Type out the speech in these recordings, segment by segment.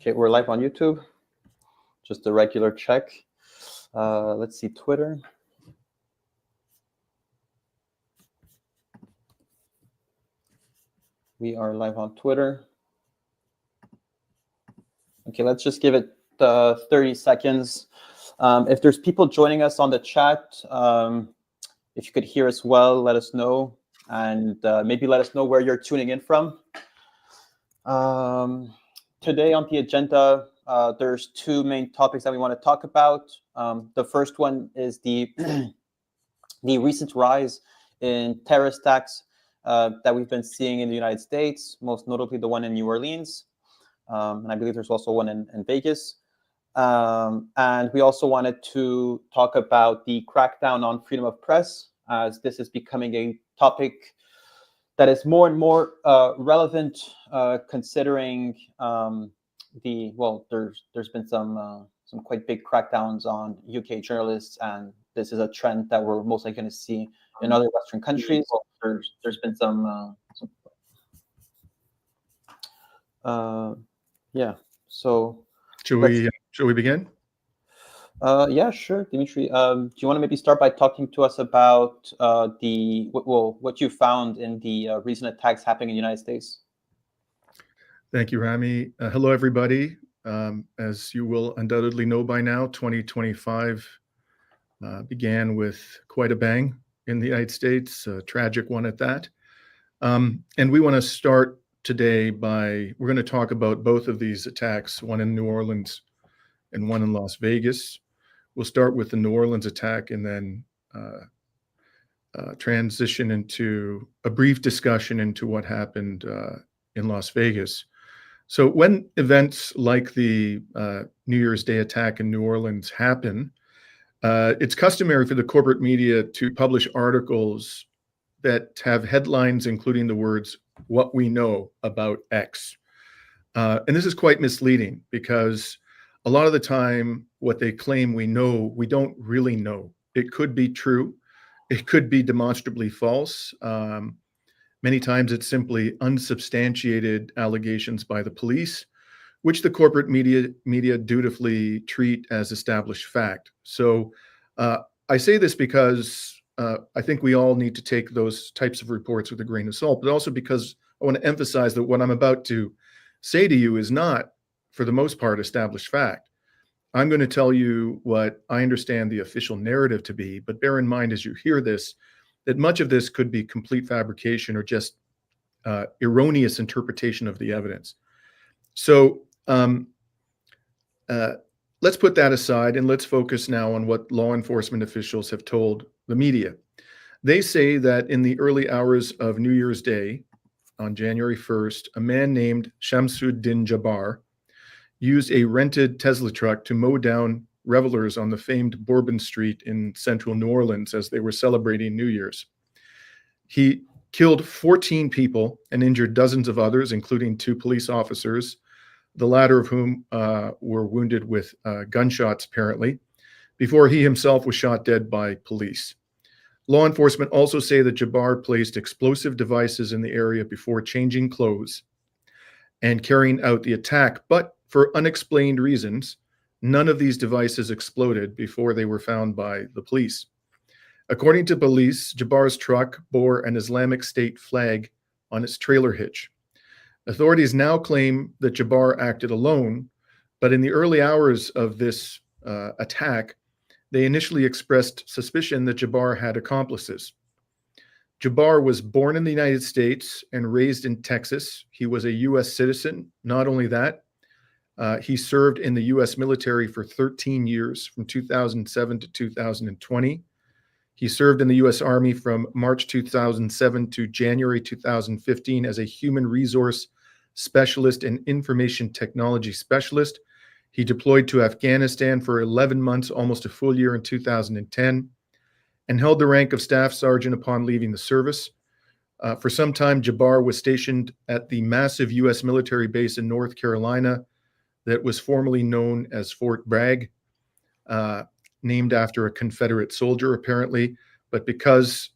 Okay, we're live on YouTube. Just a regular check. Let's see, Twitter. We are live on Twitter. Okay, let's just give it 30 seconds. If there's people joining us on the chat, if you could hear us well, let us know. And maybe let us know where you're tuning in from. Today on the agenda, there's two main topics that we want to talk about. The first one is the recent rise in terrorist attacks that we've been seeing in the United States, most notably the one in New Orleans. And I believe there's also one in Vegas. And we also wanted to talk about the crackdown on freedom of press, as this is becoming a topic that is more and more relevant, considering there's been some quite big crackdowns on UK journalists, and this is a trend that we're most likely going to see in other Western countries. There's been some yeah. So should we begin? Yeah, sure, Dimitri. Do you want to maybe start by talking to us about what you found in the recent attacks happening in the United States? Thank you, Rami. Hello, everybody. As you will undoubtedly know by now, 2025 began with quite a bang in the United States, a tragic one at that. And we want to start today we're going to talk about both of these attacks, one in New Orleans and one in Las Vegas. We'll start with the New Orleans attack and then transition into a brief discussion into what happened in Las Vegas. So when events like the New Year's Day attack in New Orleans happen, it's customary for the corporate media to publish articles that have headlines including the words, "What we know about X." And this is quite misleading because a lot of the time, what they claim we know, we don't really know. It could be true. It could be demonstrably false. Many times it's simply unsubstantiated allegations by the police, which the corporate media dutifully treat as established fact. So I say this because I think we all need to take those types of reports with a grain of salt, but also because I want to emphasize that what I'm about to say to you is not, for the most part, established fact. I'm going to tell you what I understand the official narrative to be, but bear in mind as you hear this, that much of this could be complete fabrication or just erroneous interpretation of the evidence. So let's put that aside and let's focus now on what law enforcement officials have told the media. They say that in the early hours of New Year's Day, on January 1st, a man named Shamsuddin Jabbar used a rented Tesla truck to mow down revelers on the famed Bourbon Street in central New Orleans as they were celebrating New Year's. He killed 14 people and injured dozens of others, including 2 police officers, the latter of whom were wounded with gunshots, apparently, before he himself was shot dead by police. Law enforcement also say that Jabbar placed explosive devices in the area before changing clothes and carrying out the attack, but for unexplained reasons, none of these devices exploded before they were found by the police. According to police, Jabbar's truck bore an Islamic State flag on its trailer hitch. Authorities now claim that Jabbar acted alone, but in the early hours of this attack, they initially expressed suspicion that Jabbar had accomplices. Jabbar was born in the United States and raised in Texas. He was a U.S. citizen. Not only that, he served in the U.S. military for 13 years, from 2007 to 2020. He served in the U.S. Army from March 2007 to January 2015 as a human resource specialist and information technology specialist. He deployed to Afghanistan for 11 months, almost a full year in 2010, and held the rank of staff sergeant upon leaving the service. For some time, Jabbar was stationed at the massive U.S. military base in North Carolina that was formerly known as Fort Bragg, named after a Confederate soldier, apparently. But because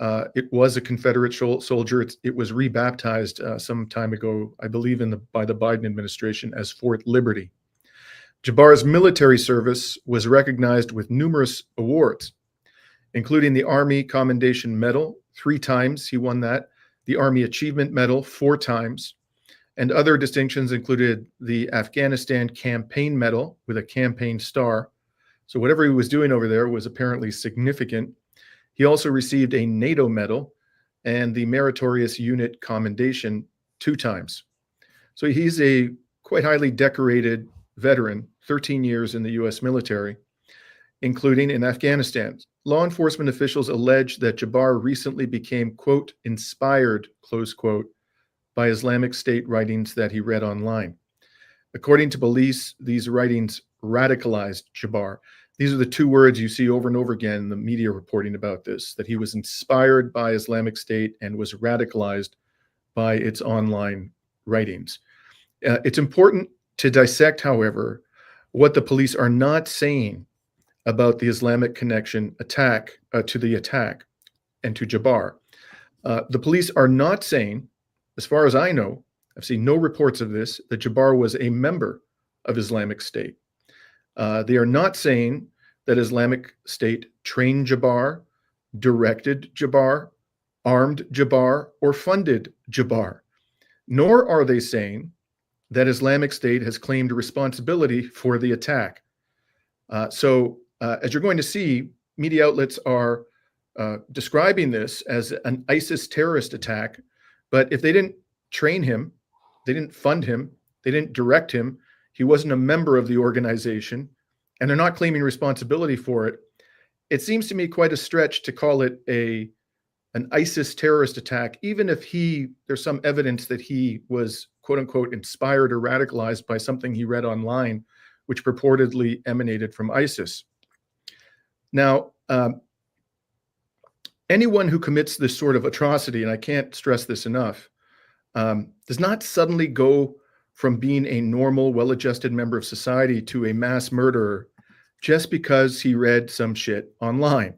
it was a Confederate soldier. It was rebaptized some time ago, I believe, by the Biden administration as Fort Liberty. Jabbar's military service was recognized with numerous awards, including the Army Commendation Medal, 3 times he won that, the Army Achievement Medal 4 times, and other distinctions included the Afghanistan Campaign Medal with a campaign star. So whatever he was doing over there was apparently significant. He also received a NATO medal and the Meritorious Unit Commendation 2 times. So he's a quite highly decorated veteran, 13 years in the US military, including in Afghanistan. Law enforcement officials allege that Jabbar recently became, quote, inspired, close quote, by Islamic State writings that he read online. According to police, these writings radicalized Jabbar. These are the 2 words you see over and over again in the media reporting about this, that he was inspired by Islamic State and was radicalized by its online writings. It's important to dissect, however, what the police are not saying about the Islamic connection to the attack and to Jabbar. The police are not saying, as far as I know, I've seen no reports of this, that Jabbar was a member of Islamic State. They are not saying that Islamic State trained Jabbar, directed Jabbar, armed Jabbar, or funded Jabbar. Nor are they saying that Islamic State has claimed responsibility for the attack. So as you're going to see, media outlets are describing this as an ISIS terrorist attack, but if they didn't train him, they didn't fund him, they didn't direct him, he wasn't a member of the organization, and they're not claiming responsibility for it, it seems to me quite a stretch to call it an ISIS terrorist attack, even if there's some evidence that he was, quote unquote, inspired or radicalized by something he read online, which purportedly emanated from ISIS. Now, anyone who commits this sort of atrocity, and I can't stress this enough, does not suddenly go from being a normal, well-adjusted member of society to a mass murderer just because he read some shit online.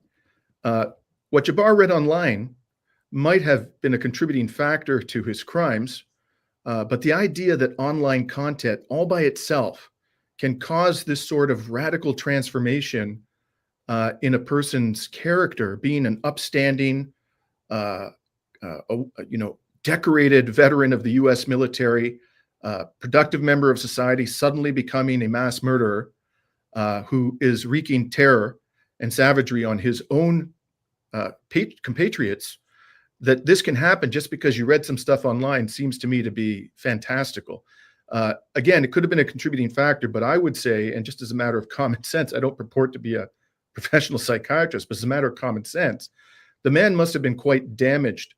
What Jabbar read online might have been a contributing factor to his crimes, but the idea that online content all by itself can cause this sort of radical transformation in a person's character, being an upstanding, decorated veteran of the US military, productive member of society, suddenly becoming a mass murderer who is wreaking terror and savagery on his own compatriots, that this can happen just because you read some stuff online seems to me to be fantastical. Again, it could have been a contributing factor, but I would say, and just as a matter of common sense, I don't purport to be a professional psychiatrist, but as a matter of common sense, the man must have been quite damaged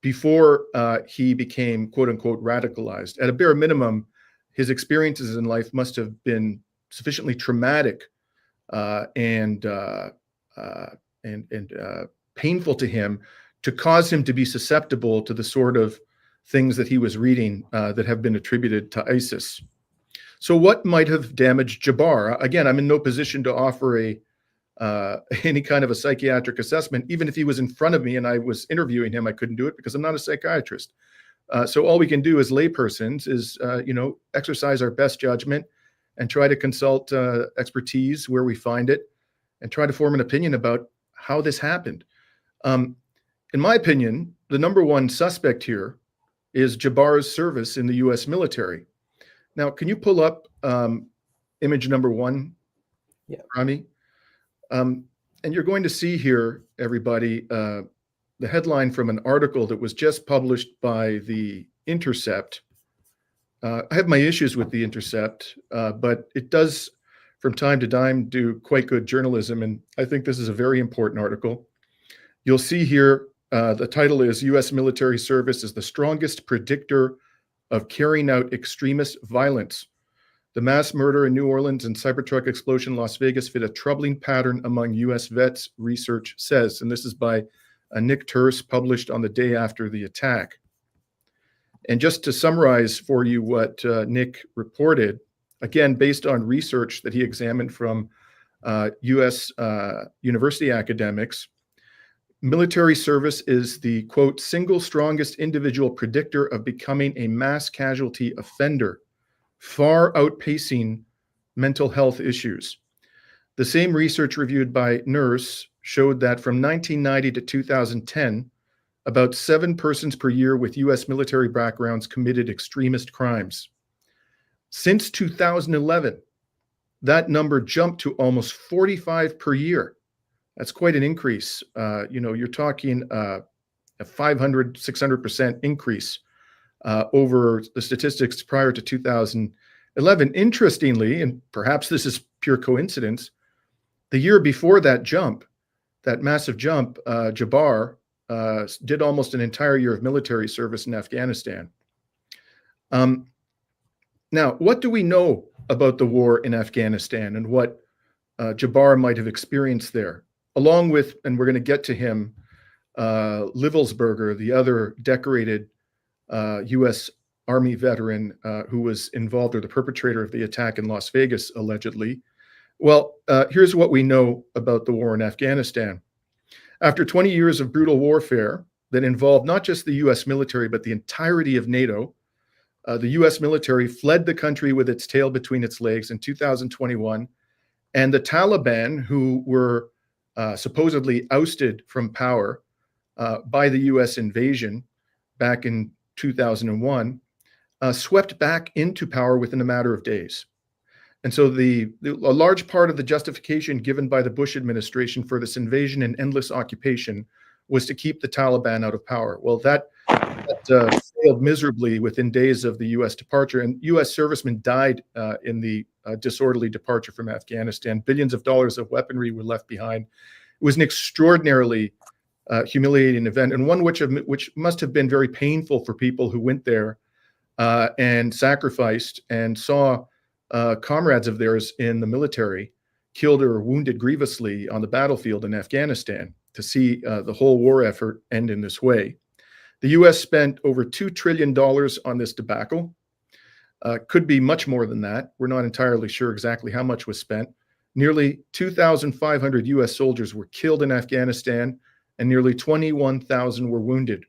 before he became, quote unquote, radicalized. At a bare minimum, his experiences in life must have been sufficiently traumatic and painful to him to cause him to be susceptible to the sort of things that he was reading that have been attributed to ISIS. So what might have damaged Jabbar? Again, I'm in no position to offer any kind of a psychiatric assessment. Even if he was in front of me and I was interviewing him, I couldn't do it because I'm not a psychiatrist. So all we can do as laypersons is, exercise our best judgment and try to consult expertise where we find it and try to form an opinion about how this happened. In my opinion, the number one suspect here is Jabbar's service in the US military. Now, can you pull up image number 1, Rami? And you're going to see here, everybody, the headline from an article that was just published by The Intercept. I have my issues with The Intercept, but it does, from time to time, do quite good journalism, and I think this is a very important article. You'll see here, the title is U.S. Military Service is the Strongest Predictor of Carrying Out Extremist Violence. The mass murder in New Orleans and Cybertruck explosion in Las Vegas fit a troubling pattern among U.S. vets, research says. And this is by Nick Turse, published on the day after the attack. And just to summarize for you what Nick reported, again, based on research that he examined from U.S. university academics, Military service is the, quote, single strongest individual predictor of becoming a mass casualty offender, far outpacing mental health issues. The same research reviewed by NERS showed that from 1990 to 2010, about 7 persons per year with US military backgrounds committed extremist crimes. Since 2011, that number jumped to almost 45 per year. That's quite an increase. You're talking a 500, 600% increase over the statistics prior to 2011. Interestingly, and perhaps this is pure coincidence, the year before that jump, that massive jump, Jabbar did almost an entire year of military service in Afghanistan. Now, what do we know about the war in Afghanistan and what Jabbar might have experienced there? Along with, and we're going to get to him, Livelsberger, the other decorated U.S. Army veteran who was involved, or the perpetrator of the attack in Las Vegas, allegedly. Well, here's what we know about the war in Afghanistan. After 20 years of brutal warfare that involved not just the U.S. military, but the entirety of NATO, the U.S. military fled the country with its tail between its legs in 2021, and the Taliban, who were supposedly ousted from power by the U.S. invasion back in 2001, swept back into power within a matter of days. And so a large part of the justification given by the Bush administration for this invasion and endless occupation was to keep the Taliban out of power. Well, that failed miserably within days of the U.S. departure, and U.S. servicemen died in the disorderly departure from Afghanistan. Billions of dollars of weaponry were left behind. It was an extraordinarily humiliating event, and one which must have been very painful for people who went there and sacrificed and saw comrades of theirs in the military killed or wounded grievously on the battlefield in Afghanistan. To see the whole war effort end in this way. The U.S. spent over $2 trillion on this debacle. Could be much more than that. We're not entirely sure exactly how much was spent. Nearly 2,500 U.S. soldiers were killed in Afghanistan, and nearly 21,000 were wounded.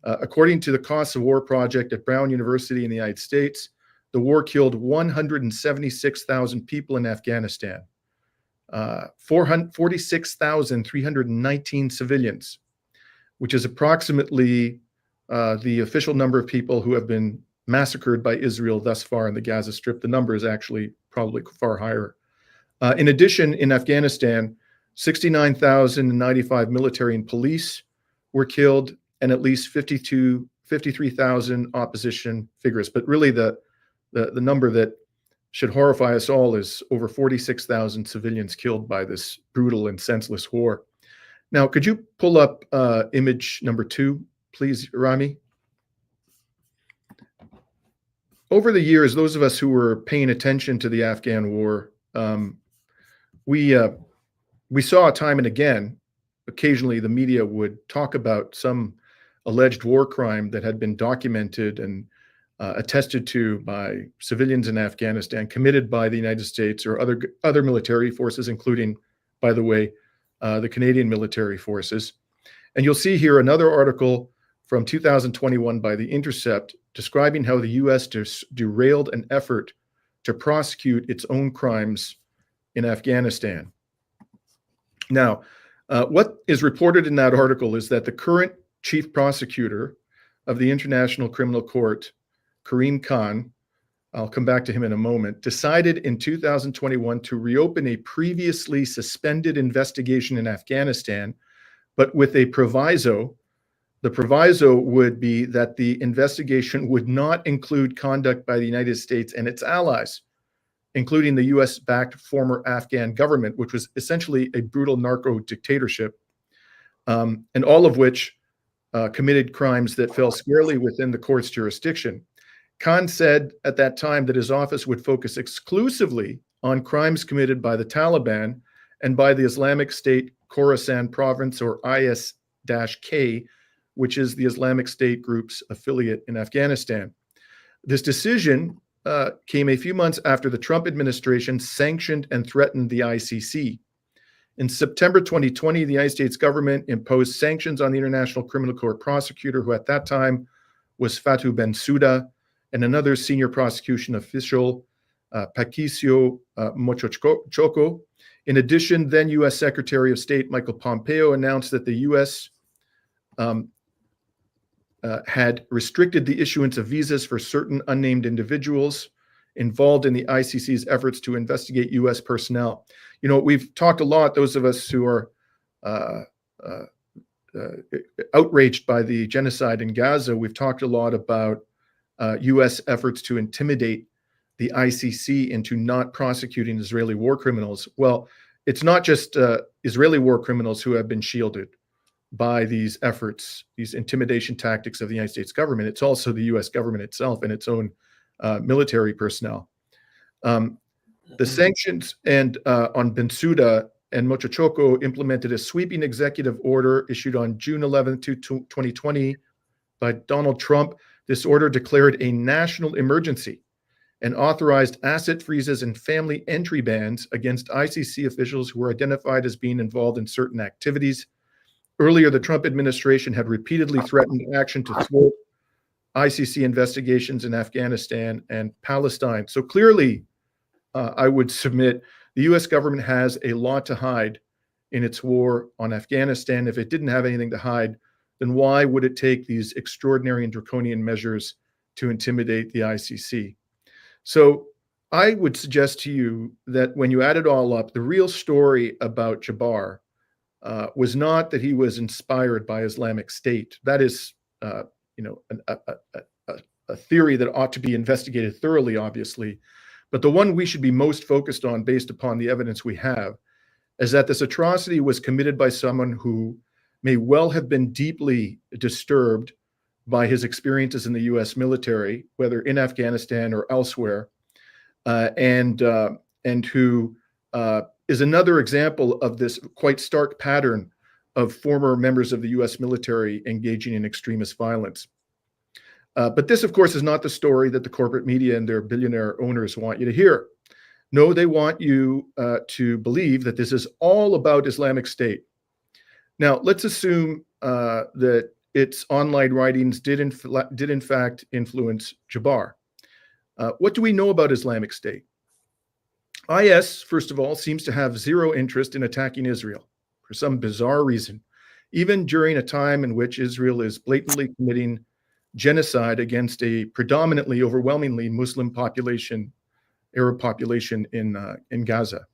According to the Costs of War Project at Brown University in the United States, the war killed 176,000 people in Afghanistan, 46,319 civilians, which is approximately the official number of people who have been massacred by Israel thus far in the Gaza Strip. The number is actually probably far higher. In addition, in Afghanistan, 69,095 military and police were killed, and at least 53,000 opposition figures. But really the number that should horrify us all is over 46,000 civilians killed by this brutal and senseless war. Now, could you pull up image number 2, please, Rami? Over the years, those of us who were paying attention to the Afghan war, we saw time and again, occasionally the media would talk about some alleged war crime that had been documented and attested to by civilians in Afghanistan, committed by the United States or other military forces, including, by the way, the Canadian military forces. And you'll see here another article from 2021 by The Intercept describing how the U.S. derailed an effort to prosecute its own crimes in Afghanistan. Now, what is reported in that article is that the current chief prosecutor of the International Criminal Court, Karim Khan, I'll come back to him in a moment, decided in 2021 to reopen a previously suspended investigation in Afghanistan, but with a proviso. The proviso would be that the investigation would not include conduct by the United States and its allies, including the US-backed former Afghan government, which was essentially a brutal narco dictatorship, and all of which committed crimes that fell squarely within the court's jurisdiction. Khan said at that time that his office would focus exclusively on crimes committed by the Taliban and by the Islamic State Khorasan province, or IS-K, which is the Islamic State group's affiliate in Afghanistan. This decision came a few months after the Trump administration sanctioned and threatened the ICC. In September 2020, the United States government imposed sanctions on the International Criminal Court prosecutor, who at that time was Fatou Bensouda, and another senior prosecution official, Patricio Mochochoco. In addition, then U.S. Secretary of State Michael Pompeo announced that the U.S. Had restricted the issuance of visas for certain unnamed individuals involved in the ICC's efforts to investigate U.S. personnel. You know, we've talked a lot, those of us who are outraged by the genocide in Gaza, we've talked a lot about U.S. efforts to intimidate the ICC into not prosecuting Israeli war criminals. Well, it's not just Israeli war criminals who have been shielded by these efforts, these intimidation tactics of the United States government. It's also the U.S. government itself and its own military personnel. The sanctions and on Bensouda and Mochochoco implemented a sweeping executive order issued on June 11, 2020 by Donald Trump. This order declared a national emergency and authorized asset freezes and family entry bans against ICC officials who were identified as being involved in certain activities. Earlier, the Trump administration had repeatedly threatened action to thwart ICC investigations in Afghanistan and Palestine. So clearly, I would submit the U.S. government has a lot to hide in its war on Afghanistan. If it didn't have anything to hide, then why would it take these extraordinary and draconian measures to intimidate the ICC? So I would suggest to you that when you add it all up, the real story about Jabbar was not that he was inspired by Islamic State. That is, a theory that ought to be investigated thoroughly, obviously. But the one we should be most focused on, based upon the evidence we have, is that this atrocity was committed by someone who may well have been deeply disturbed by his experiences in the U.S. military, whether in Afghanistan or elsewhere, and who is another example of this quite stark pattern of former members of the U.S. military engaging in extremist violence. But this, of course, is not the story that the corporate media and their billionaire owners want you to hear. No, they want you to believe that this is all about Islamic State. Now, let's assume that its online writings did in fact influence Jabbar. What do we know about Islamic State? IS, first of all, seems to have zero interest in attacking Israel for some bizarre reason, even during a time in which Israel is blatantly committing genocide against a predominantly, overwhelmingly Muslim population, Arab population in Gaza.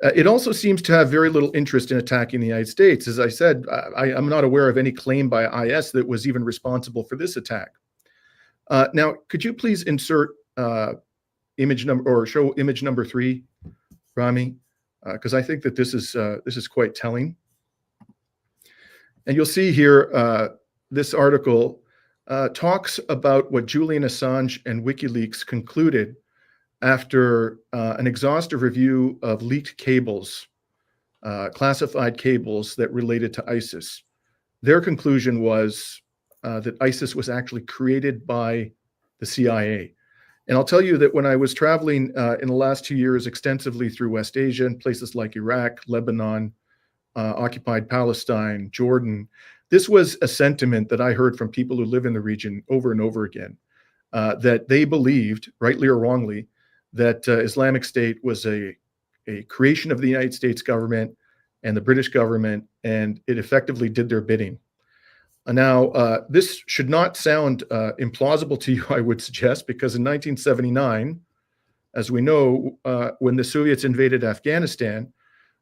It also seems to have very little interest in attacking the United States. As I said, I'm not aware of any claim by IS that was even responsible for this attack. Now, could you please insert image number, or show image number 3, Rami? Because I think that this is quite telling. And you'll see here, this article talks about what Julian Assange and WikiLeaks concluded after an exhaustive review of leaked cables, classified cables that related to ISIS. Their conclusion was that ISIS was actually created by the CIA. And I'll tell you that when I was traveling in the last 2 years extensively through West Asia and places like Iraq, Lebanon, occupied Palestine, Jordan, this was a sentiment that I heard from people who live in the region over and over again, that they believed, rightly or wrongly, that Islamic State was a creation of the United States government and the British government, and it effectively did their bidding. Now, this should not sound implausible to you, I would suggest, because in 1979, as we know, when the Soviets invaded Afghanistan,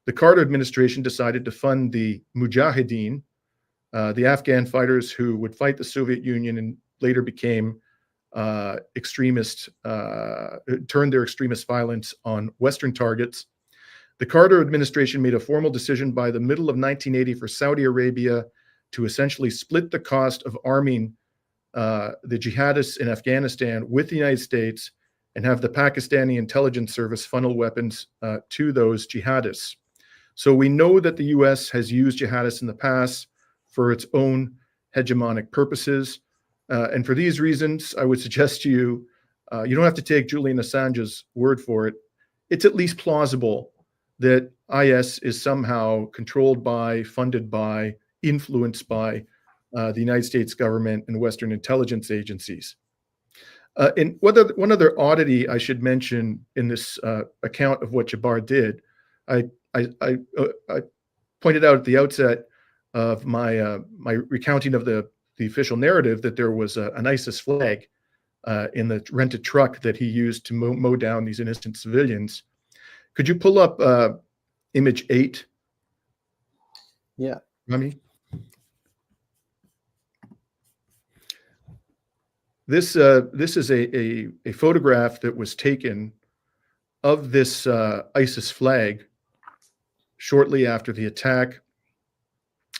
the Carter administration decided to fund the Mujahideen, the Afghan fighters who would fight the Soviet Union and later became extremist, turned their extremist violence on Western targets. The Carter administration made a formal decision by the middle of 1980 for Saudi Arabia to essentially split the cost of arming the jihadists in Afghanistan with the United States and have the Pakistani intelligence service funnel weapons to those jihadists. So we know that the US has used jihadists in the past for its own hegemonic purposes. And for these reasons, I would suggest to you, you don't have to take Julian Assange's word for it. It's at least plausible that IS is somehow controlled by, funded by, influenced by the United States government and Western intelligence agencies. And one other oddity I should mention in this account of what Jabbar did, I pointed out at the outset of my my recounting of the official narrative that there was an ISIS flag in the rented truck that he used to mow down these innocent civilians. Could you pull up image 8? Yeah. Rami? This is a photograph that was taken of this ISIS flag shortly after the attack.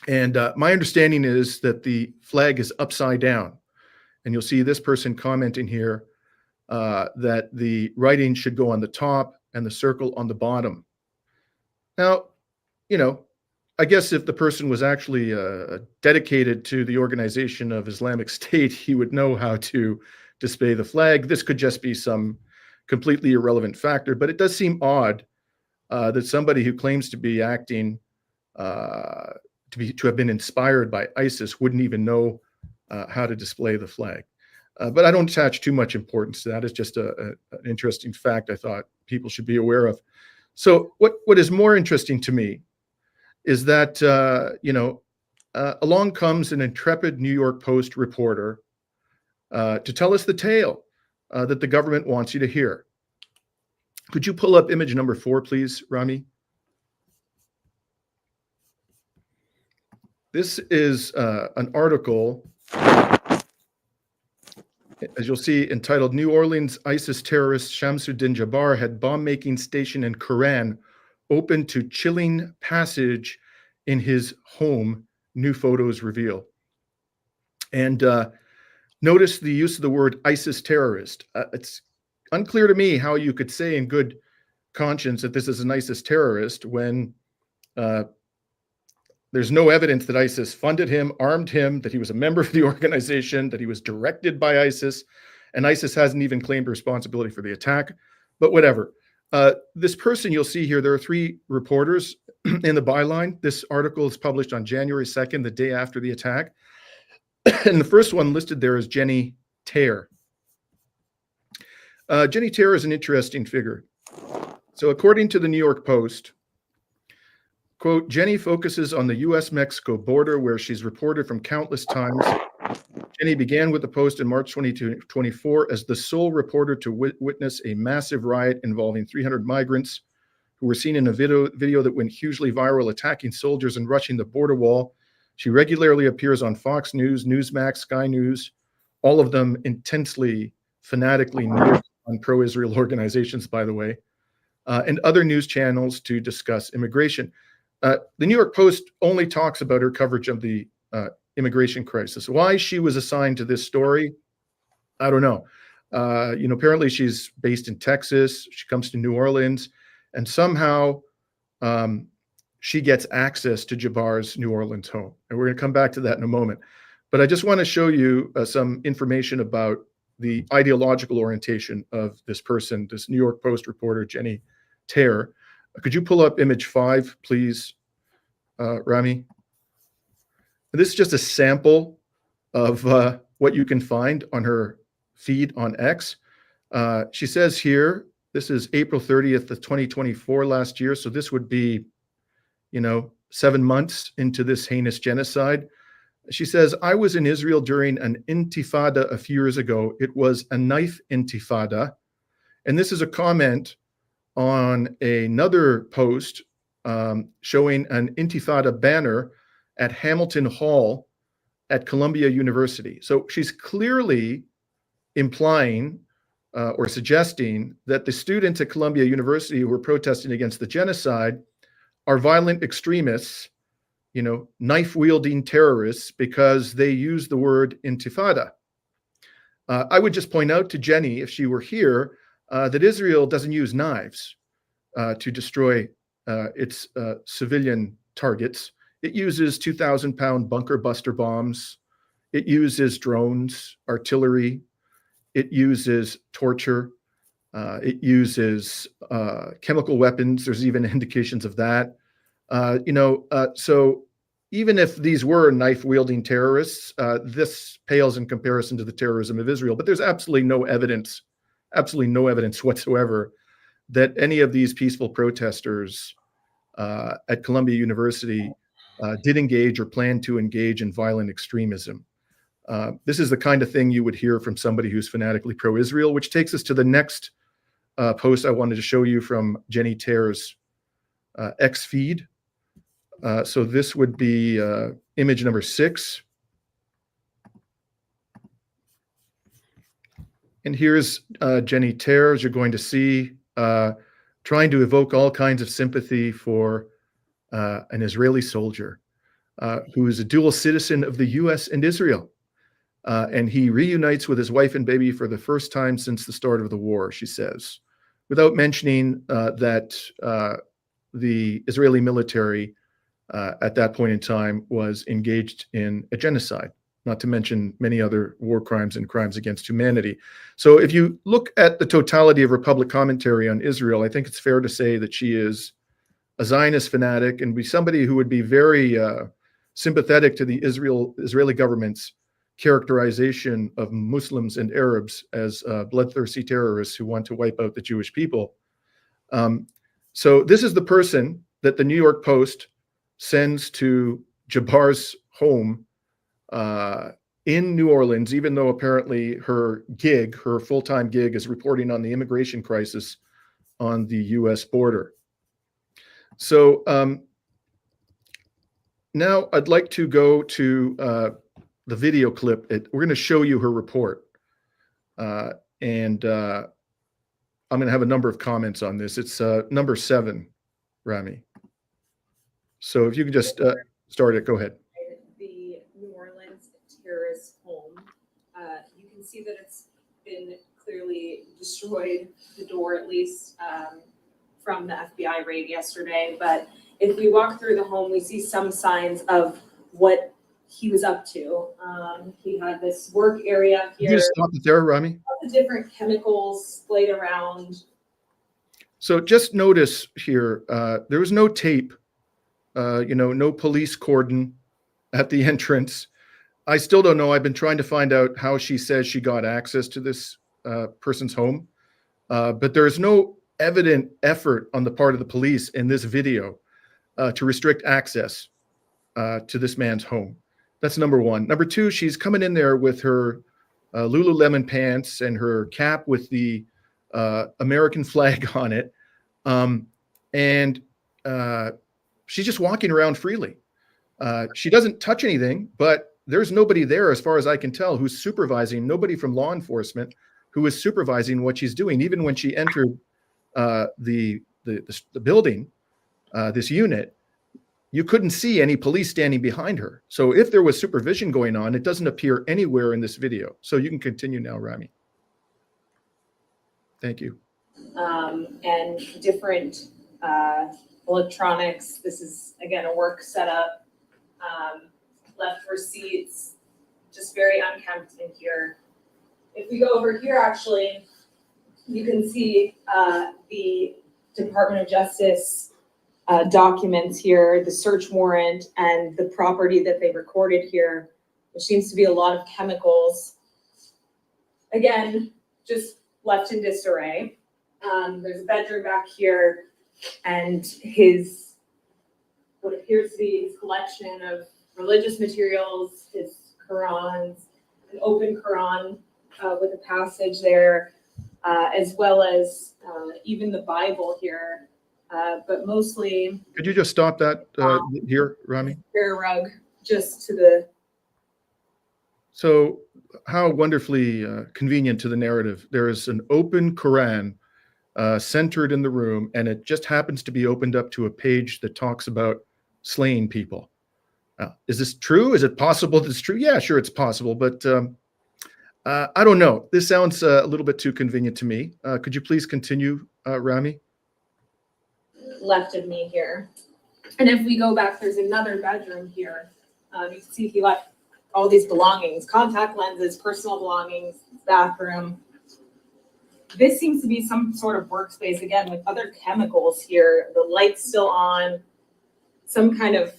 And my understanding is that the flag is upside down. And you'll see this person commenting here that the writing should go on the top and the circle on the bottom. Now, you know, I guess if the person was actually dedicated to the organization of Islamic State, he would know how to display the flag. This could just be some completely irrelevant factor, but it does seem odd that somebody who claims to be acting to have been inspired by ISIS wouldn't even know how to display the flag. But I don't attach too much importance to that. It's just an interesting fact I thought people should be aware of. So what is more interesting to me is that, along comes an intrepid New York Post reporter to tell us the tale that the government wants you to hear. Could you pull up image number 4, please, Rami? This is an article, as you'll see, entitled "New Orleans ISIS terrorist Shamsuddin Jabbar had bomb-making station in Quran open to chilling passage in his home, new photos reveal." And notice the use of the word ISIS terrorist. It's unclear to me how you could say in good conscience that this is an ISIS terrorist when there's no evidence that ISIS funded him, armed him, that he was a member of the organization, that he was directed by ISIS, and ISIS hasn't even claimed responsibility for the attack. But whatever. This person you'll see here, there are 3 reporters in the byline. This article is published on January 2nd, the day after the attack. And the first one listed there is Jenny Tare. Jenny Tare is an interesting figure. So according to the New York Post, quote, Jenny focuses on the U.S.-Mexico border where she's reported from countless times. Jenny began with the Post in March 2024 as the sole reporter to witness a massive riot involving 300 migrants who were seen in a video that went hugely viral, attacking soldiers and rushing the border wall. She regularly appears on Fox News, Newsmax, Sky News, all of them intensely, fanatically on pro-Israel organizations, by the way, and other news channels to discuss immigration. The New York Post only talks about her coverage of the immigration crisis. Why she was assigned to this story, I don't know. Apparently she's based in Texas. She comes to New Orleans, and somehow she gets access to Jabbar's New Orleans home. And we're going to come back to that in a moment. But I just want to show you some information about the ideological orientation of this person, this New York Post reporter, Jenny Tare. Could you pull up image 5, please, Rami? This is just a sample of what you can find on her feed on X. She says here, this is April 30th of 2024, last year. So this would be, 7 months into this heinous genocide. She says, I was in Israel during an intifada a few years ago. It was a knife intifada. And this is a comment on another post showing an intifada banner at Hamilton Hall at Columbia University. So she's clearly implying or suggesting that the students at Columbia University who were protesting against the genocide are violent extremists, knife-wielding terrorists because they use the word intifada. I would just point out to Jenny, if she were here, that Israel doesn't use knives to destroy its civilian targets. It uses 2,000-pound bunker buster bombs. It uses drones, artillery. It uses torture. It uses chemical weapons. There's even indications of that. So even if these were knife-wielding terrorists, this pales in comparison to the terrorism of Israel. But there's absolutely no evidence whatsoever that any of these peaceful protesters at Columbia University did engage or plan to engage in violent extremism. This is the kind of thing you would hear from somebody who's fanatically pro-Israel, which takes us to the next post I wanted to show you from Jenny Terr's X feed. So this would be image number 6. And here's Jenny Terr, as you're going to see, trying to evoke all kinds of sympathy for an Israeli soldier who is a dual citizen of the US and Israel. And he reunites with his wife and baby for the first time since the start of the war, she says, without mentioning that the Israeli military at that point in time was engaged in a genocide, not to mention many other war crimes and crimes against humanity. So if you look at the totality of her public commentary on Israel, I think it's fair to say that she is a Zionist fanatic and be somebody who would be very sympathetic to the Israeli government's characterization of Muslims and Arabs as bloodthirsty terrorists who want to wipe out the Jewish people. So this is the person that the New York Post sends to Jabbar's home in New Orleans, even though apparently her full-time gig is reporting on the immigration crisis on the US border. So now I'd like to go to the video clip. We're going to show you her report. And I'm going to have a number of comments on this. It's number 7, Rami. So if you can just start it, go ahead. The New Orleans terrorist home. You can see that it's been clearly destroyed, the door at least, from the FBI raid yesterday. But if we walk through the home, we see some signs of what he was up to. He had this work area here. Can you just stop it there, Rami? All the different chemicals splayed around. So just notice here, there was no tape, no police cordon at the entrance. I still don't know. I've been trying to find out how she says she got access to this person's home. But there is no evident effort on the part of the police in this video to restrict access to this man's home. That's number one. Number two, she's coming in there with her Lululemon pants and her cap with the American flag on it. And she's just walking around freely. She doesn't touch anything, but there's nobody there, as far as I can tell, who's supervising, nobody from law enforcement who is supervising what she's doing. Even when she entered the building, this unit, you couldn't see any police standing behind her. So if there was supervision going on, it doesn't appear anywhere in this video. So you can continue now, Rami. Thank you. And different electronics. This is, again, a work setup. Left receipts, just very unkempt in here. If we go over here, actually, you can see the Department of Justice documents here, the search warrant, and the property that they recorded here, which seems to be a lot of chemicals. Again, just left in disarray. There's a bedroom back here, and what appears to be his collection of religious materials, his Qurans, an open Quran with a passage there, as well as even the Bible here, but mostly. Could you just stop that here, Rami? Prayer rug, just to the. So how wonderfully convenient to the narrative. There is an open Quran centered in the room, and it just happens to be opened up to a page that talks about slaying people. Is this true? Is it possible that it's true? Yeah, sure, it's possible, but I don't know. This sounds a little bit too convenient to me. Could you please continue, Rami? Left of me here. And if we go back, there's another bedroom here. You can see he left all these belongings, contact lenses, personal belongings, bathroom. this seems to be some sort of workspace, again, with other chemicals here, the light's still on, some kind of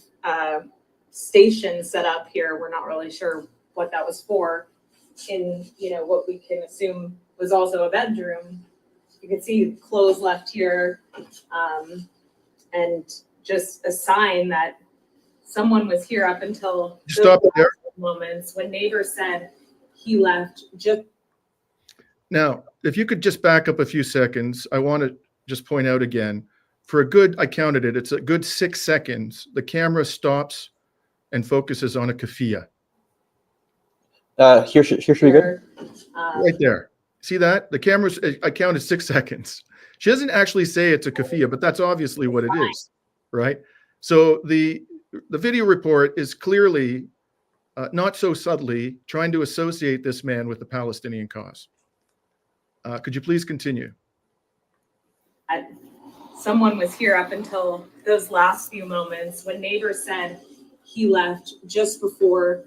station set up here. We're not really sure what that was for, in, you know, what we can assume was also a bedroom. You can see clothes left here, and just a sign that someone was here up until Stop it there. moments when neighbors said he left just. Now, if you could just back up a few seconds, I want to just point out again, for a good, I counted it, it's a good 6 seconds, the camera stops and focuses on a keffiyeh. Here should be good. Right there. See that? The camera's, I counted 6 seconds. She doesn't actually say it's a keffiyeh, but that's obviously what it is, right? So the video report is clearly, not so subtly, trying to associate this man with the Palestinian cause. Could you please continue? Someone was here up until those last few moments when neighbors said he left just before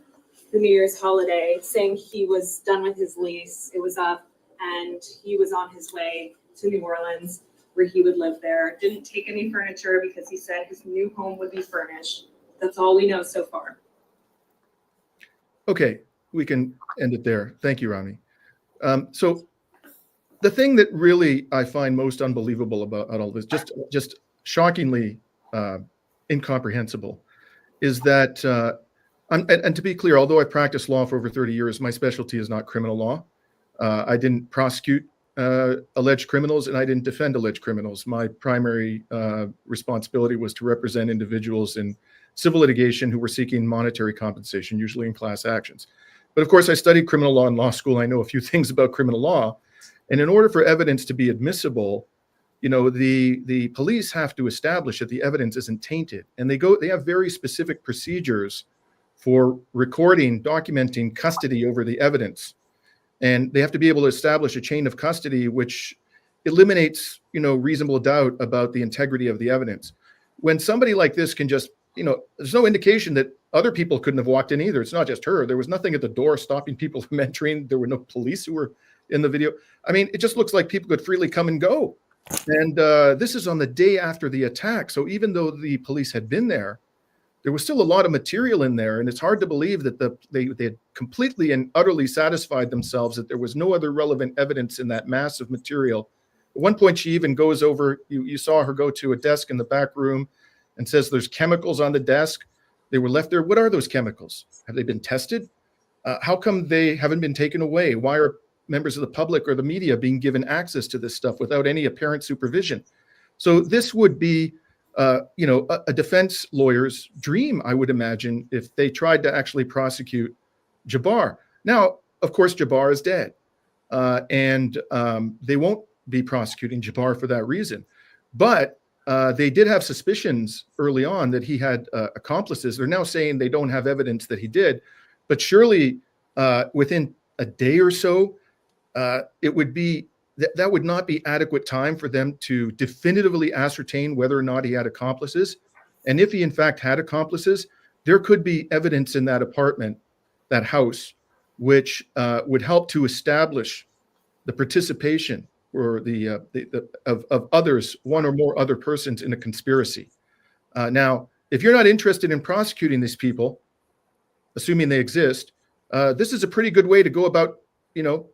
the New Year's holiday, saying he was done with his lease, it was up, and he was on his way to New Orleans, where he would live there. Didn't take any furniture because he said his new home would be furnished. That's all we know so far. Okay, we can end it there. Thank you, Rami. So the thing that really I find most unbelievable about all this, just shockingly incomprehensible, is that, and to be clear, although I've practiced law for over 30 years, my specialty is not criminal law. I didn't prosecute alleged criminals, and I didn't defend alleged criminals. My primary responsibility was to represent individuals in civil litigation who were seeking monetary compensation, usually in class actions. But of course, I studied criminal law in law school. I know a few things about criminal law. And in order for evidence to be admissible, you know, the police have to establish that the evidence isn't tainted. And they have very specific procedures for recording, documenting custody over the evidence. And they have to be able to establish a chain of custody which eliminates, you know, reasonable doubt about the integrity of the evidence. When somebody like this can just, you know, there's no indication that other people couldn't have walked in either. It's not just her. There was nothing at the door stopping people from entering. There were no police who were in the video. I mean, it just looks like people could freely come and go. And this is on the day after the attack. So even though the police had been there, there was still a lot of material in there. And it's hard to believe that they had completely and utterly satisfied themselves that there was no other relevant evidence in that mass of material. At one point, she even goes over, you saw her go to a desk in the back room and says there's chemicals on the desk. They were left there. What are those chemicals? Have they been tested? How come they haven't been taken away? Why are members of the public or the media being given access to this stuff without any apparent supervision? So this would be, you know, a defense lawyer's dream, I would imagine, if they tried to actually prosecute Jabbar. Now, of course, Jabbar is dead, and they won't be prosecuting Jabbar for that reason. But they did have suspicions early on that he had accomplices. They're now saying they don't have evidence that he did, but surely within a day or so, it would be that would not be adequate time for them to definitively ascertain whether or not he had accomplices. And if he in fact had accomplices, there could be evidence in that apartment, that house, which would help to establish the participation or of others, one or more other persons in a conspiracy. Now, if you're not interested in prosecuting these people, assuming they exist, this is a pretty good way to go about, you know,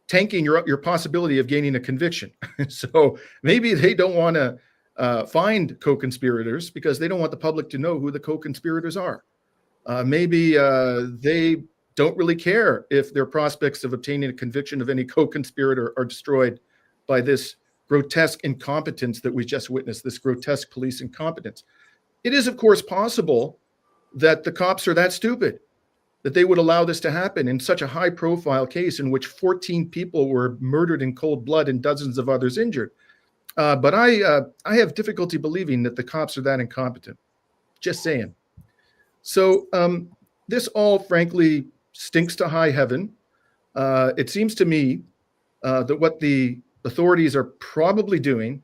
tanking your possibility of gaining a conviction. So maybe they don't want to find co-conspirators because they don't want the public to know who the co-conspirators are. Maybe they don't really care if their prospects of obtaining a conviction of any co-conspirator are destroyed by this grotesque incompetence that we just witnessed, this grotesque police incompetence. It is, of course, possible that the cops are that stupid that they would allow this to happen in such a high-profile case in which 14 people were murdered in cold blood and dozens of others injured. But I have difficulty believing that the cops are that incompetent. Just saying. So this all, frankly, stinks to high heaven. It seems to me that what the authorities are probably doing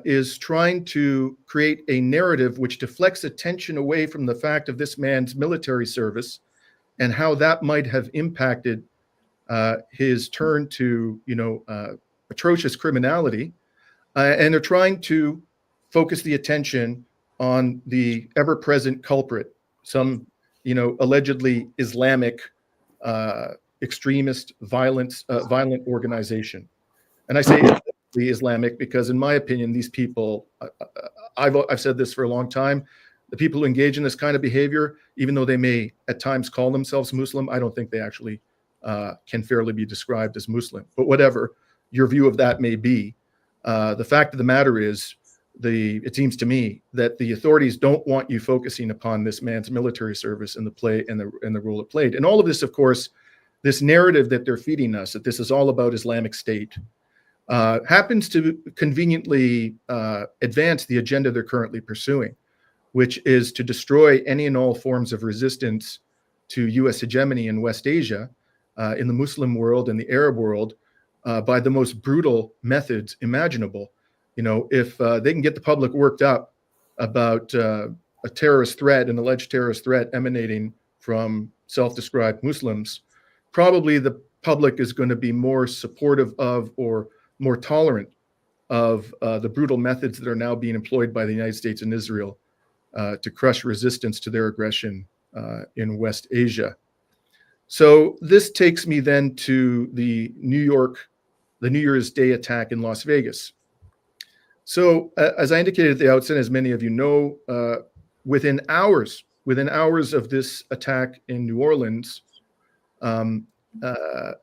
is trying to create a narrative which deflects attention away from the fact of this man's military service and how that might have impacted his turn to, you know, atrocious criminality, and they're trying to focus the attention on the ever-present culprit, some, allegedly Islamic extremist violent organization. And I say the Islamic because, in my opinion, these people, I've said this for a long time, the people who engage in this kind of behavior, even though they may at times call themselves Muslim, I don't think they actually can fairly be described as Muslim. But whatever your view of that may be, the fact of the matter is, it seems to me that the authorities don't want you focusing upon this man's military service and the role it played. And all of this, of course, this narrative that they're feeding us, that this is all about Islamic State, happens to conveniently advance the agenda they're currently pursuing, which is to destroy any and all forms of resistance to U.S. hegemony in West Asia, in the Muslim world and the Arab world, by the most brutal methods imaginable. If they can get the public worked up about a terrorist threat, an alleged terrorist threat emanating from self-described Muslims, probably the public is going to be more supportive of or more tolerant of the brutal methods that are now being employed by the United States and Israel to crush resistance to their aggression in West Asia. So this takes me then to the New Year's Day attack in Las Vegas. So as I indicated at the outset, as many of you know, within hours of this attack in New Orleans, and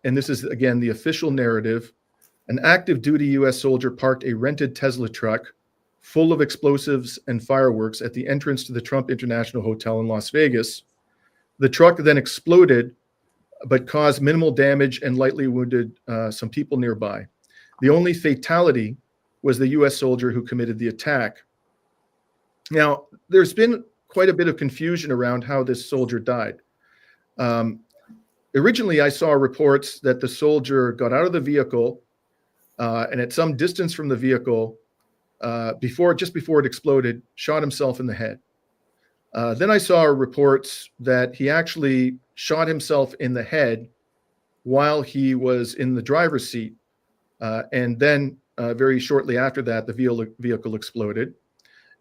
this is again the official narrative, an active duty U.S. soldier parked a rented Tesla truck full of explosives and fireworks at the entrance to the Trump International Hotel in Las Vegas. The truck then exploded, but caused minimal damage and lightly wounded some people nearby. The only fatality was the U.S. soldier who committed the attack. Now, there's been quite a bit of confusion around how this soldier died. Originally, I saw reports that the soldier got out of the vehicle and at some distance from the vehicle, just before it exploded, shot himself in the head. Then I saw reports that he actually shot himself in the head while he was in the driver's seat. And then very shortly after that, the vehicle exploded.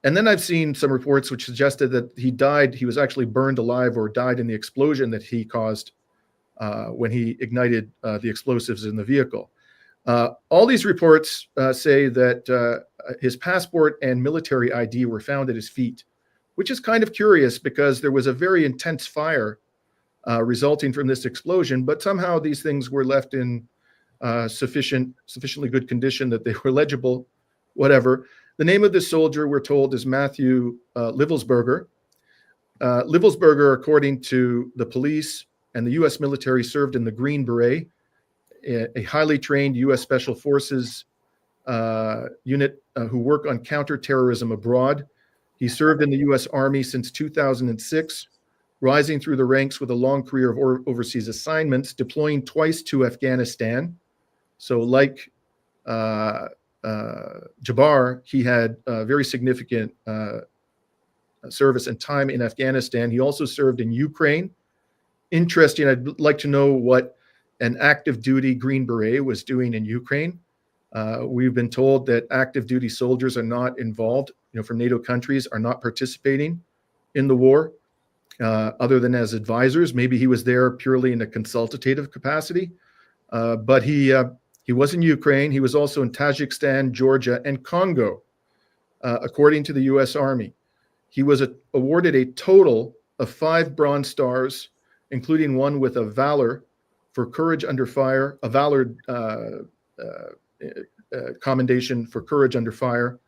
And then I've seen some reports which suggested that he was actually burned alive or died in the explosion that he caused when he ignited the explosives in the vehicle. All these reports say that his passport and military ID were found at his feet, which is kind of curious because there was a very intense fire resulting from this explosion, but somehow these things were left in sufficiently good condition that they were legible, whatever. The name of this soldier, we're told, is Matthew Livelsberger. Livelsberger, according to the police and the U.S. military, served in the Green Beret, a highly trained U.S. Special Forces unit who work on counterterrorism abroad. He served in the U.S. Army since 2006, rising through the ranks with a long career of overseas assignments, deploying twice to Afghanistan. So like Jabbar, he had very significant service and time in Afghanistan. He also served in Ukraine. Interesting, I'd like to know what an active duty Green Beret was doing in Ukraine. We've been told that active duty soldiers are not involved, from NATO countries, are not participating in the war, other than as advisors. Maybe he was there purely in a consultative capacity, but he was in Ukraine. He was also in Tajikistan, Georgia, and Congo, according to the U.S. Army. He was awarded a total of 5 Bronze Stars, including one with a Valor for courage under fire, a Valor commendation for courage under fire.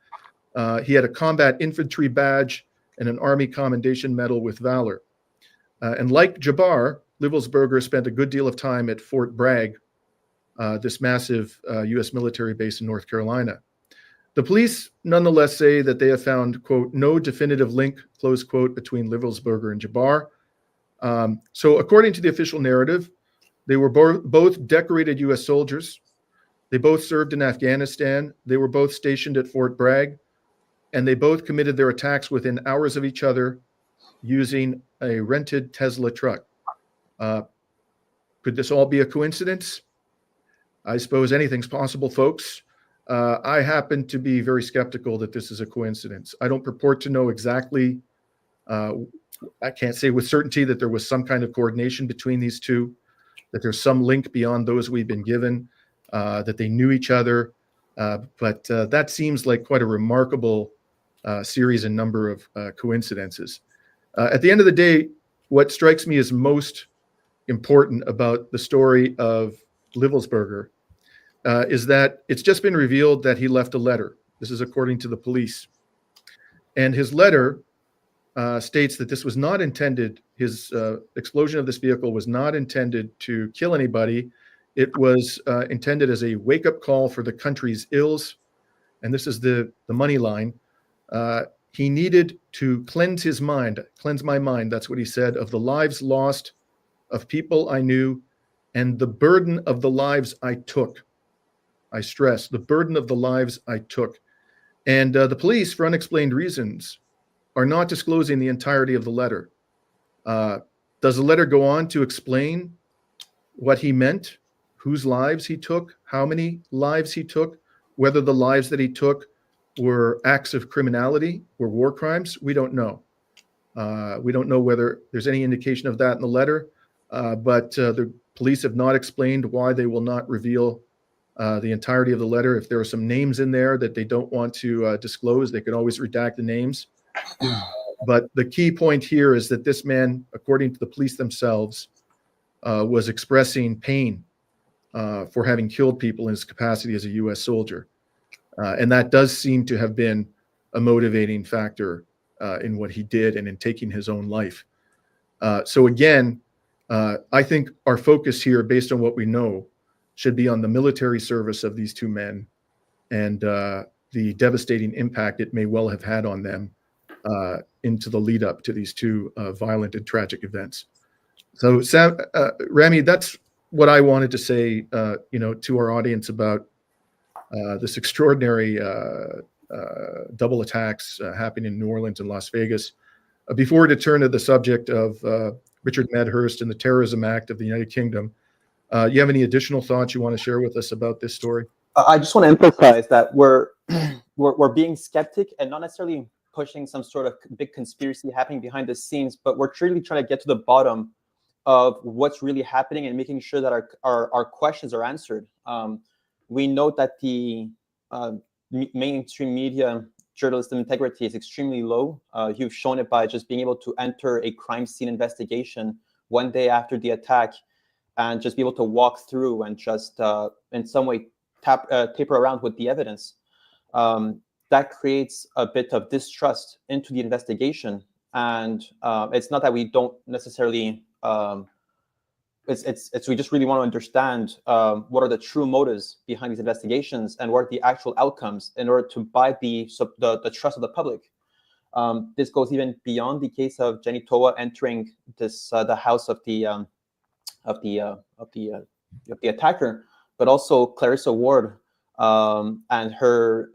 He had a combat infantry badge and an Army commendation medal with Valor. And like Jabbar, Livelsberger spent a good deal of time at Fort Bragg, this massive U.S. military base in North Carolina. The police nonetheless say that they have found, quote, no definitive link, close quote, between Livelsberger and Jabbar. So according to the official narrative, they were both decorated U.S. soldiers. They both served in Afghanistan. They were both stationed at Fort Bragg, and they both committed their attacks within hours of each other using a rented Tesla truck. Could this all be a coincidence? I suppose anything's possible, folks. I happen to be very skeptical that this is a coincidence. I don't purport to know exactly. I can't say with certainty that there was some kind of coordination between these two, that there's some link beyond those we've been given, that they knew each other. But that seems like quite a remarkable series and number of coincidences. At the end of the day, what strikes me as most important about the story of Livelsberger is that it's just been revealed that he left a letter. This is according to the police. And his letter states that this was not intended, his explosion of this vehicle was not intended to kill anybody. It was intended as a wake-up call for the country's ills. And this is the money line. He needed to cleanse my mind, that's what he said, of the lives lost, of people I knew, and the burden of the lives I took. I stress, the burden of the lives I took. And the police, for unexplained reasons, are not disclosing the entirety of the letter. Does the letter go on to explain what he meant, whose lives he took, how many lives he took, whether the lives that he took were acts of criminality, were war crimes? We don't know. We don't know whether there's any indication of that in the letter, but the police have not explained why they will not reveal the entirety of the letter. If there are some names in there that they don't want to disclose, they can always redact the names. But the key point here is that this man, according to the police themselves, was expressing pain for having killed people in his capacity as a U.S. soldier. And that does seem to have been a motivating factor in what he did and in taking his own life. So again, I think our focus here, based on what we know, should be on the military service of these two men and the devastating impact it may well have had on them into the lead up to these two violent and tragic events. So Sam, Rami, that's what I wanted to say, to our audience about this extraordinary double attacks happening in New Orleans and Las Vegas. Before to turn to the subject of Richard Medhurst and the Terrorism Act of the United Kingdom, you have any additional thoughts you want to share with us about this story? I just want to emphasize that we're being skeptic and not necessarily pushing some sort of big conspiracy happening behind the scenes, but we're truly trying to get to the bottom of what's really happening and making sure that our questions are answered. We note that the mainstream media journalism integrity is extremely low. You've shown it by just being able to enter a crime scene investigation one day after the attack and just be able to walk through and just in some way taper around with the evidence. That creates a bit of distrust into the investigation. And it's not that we don't necessarily, it's we just really want to understand what are the true motives behind these investigations and what are the actual outcomes in order to buy the trust of the public. This goes even beyond the case of Jenny Toa entering this the house of the attacker, but also Clarissa Ward and her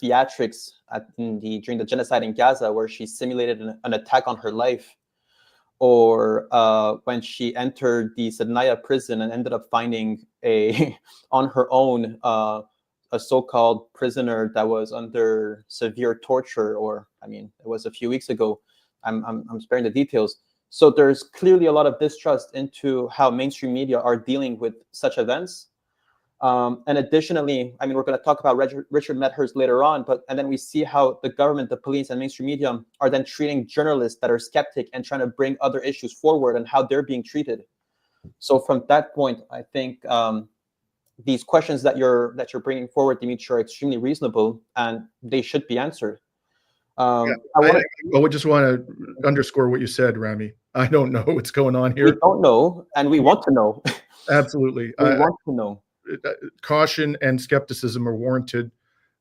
theatrics during the genocide in Gaza, where she simulated an attack on her life, or when she entered the Sednaya prison and ended up finding on her own a so-called prisoner that was under severe torture, or it was a few weeks ago. I'm sparing the details. So there's clearly a lot of distrust into how mainstream media are dealing with such events. And additionally, we're going to talk about Richard Medhurst later on, and then we see how the government, the police, and mainstream media are then treating journalists that are skeptic and trying to bring other issues forward and how they're being treated. So from that point, I think these questions that you're bringing forward, Dimitri, are extremely reasonable and they should be answered. I just want to underscore what you said, Rami. I don't know what's going on here. We don't know, and we want to know. Absolutely. We want to know. Caution and skepticism are warranted,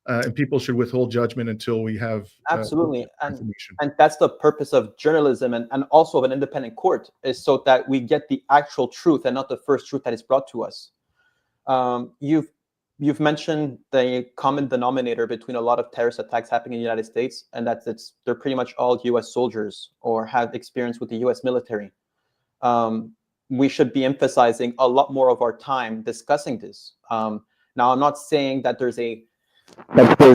and people should withhold judgment until we have absolutely information. And that's the purpose of journalism and also of an independent court, is so that we get the actual truth and not the first truth that is brought to us. You've mentioned the common denominator between a lot of terrorist attacks happening in the United States, and they're pretty much all U.S. soldiers or have experience with the U.S. military. we should be emphasizing a lot more of our time discussing this. Now, I'm not saying that there's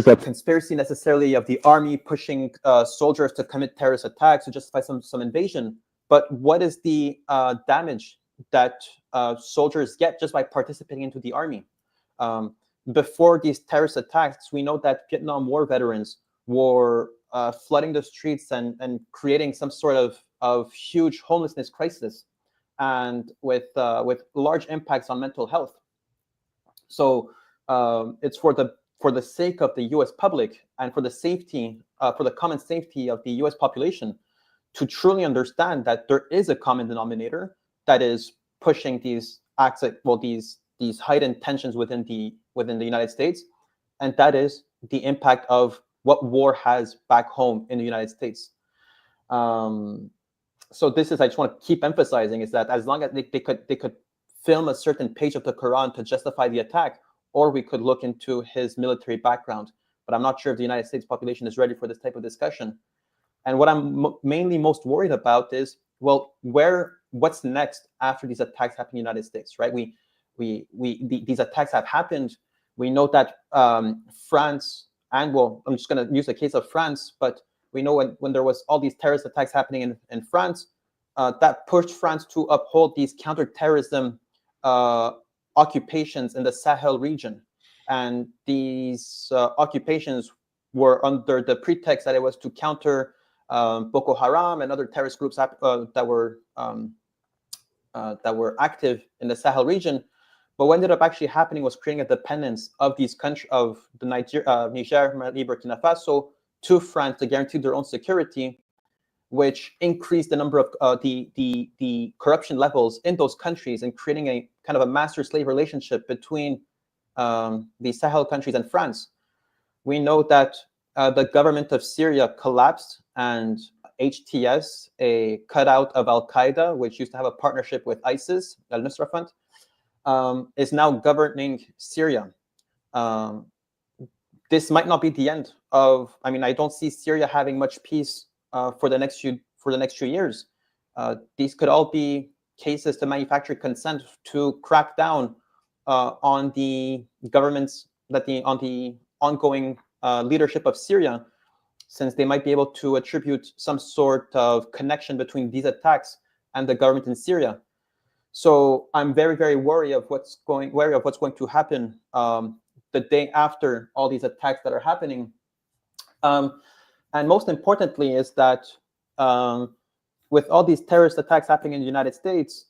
a conspiracy necessarily of the army pushing soldiers to commit terrorist attacks to justify some invasion, but what is the damage that soldiers get just by participating into the army? Before these terrorist attacks, we know that Vietnam War veterans were flooding the streets and creating some sort of huge homelessness crisis, and with large impacts on mental health. So it's for the sake of the U.S. public and for the safety, for the common safety of the U.S. population, to truly understand that there is a common denominator that is pushing these acts, these heightened tensions within the United States, and that is the impact of what war has back home in the United States. So this is, I just want to keep emphasizing, is that as long as they could film a certain page of the Quran to justify the attack, or we could look into his military background. But I'm not sure if the United States population is ready for this type of discussion. And what I'm mainly most worried about is, well, what's next after these attacks happen in the United States, right? These attacks have happened. We know that France, and well, I'm just going to use the case of France, but we know when there was all these terrorist attacks happening in France, that pushed France to uphold these counterterrorism occupations in the Sahel region. And these occupations were under the pretext that it was to counter Boko Haram and other terrorist groups that were active in the Sahel region. But what ended up actually happening was creating a dependence of these countries, of the Niger, Mali, Burkina Faso, to France to guarantee their own security, which increased the number of the corruption levels in those countries, and creating a kind of a master-slave relationship between the Sahel countries and France. We know that the government of Syria collapsed, and HTS, a cutout of Al-Qaeda, which used to have a partnership with ISIS, Al-Nusra Front, is now governing Syria. This might not be the end of. I mean, I don't see Syria having much peace for the next few years. These could all be cases to manufacture consent to crack down on the governments on the ongoing leadership of Syria, since they might be able to attribute some sort of connection between these attacks and the government in Syria. So I'm very, very wary of what's going to happen the day after all these attacks that are happening. And most importantly is that with all these terrorist attacks happening in the United States,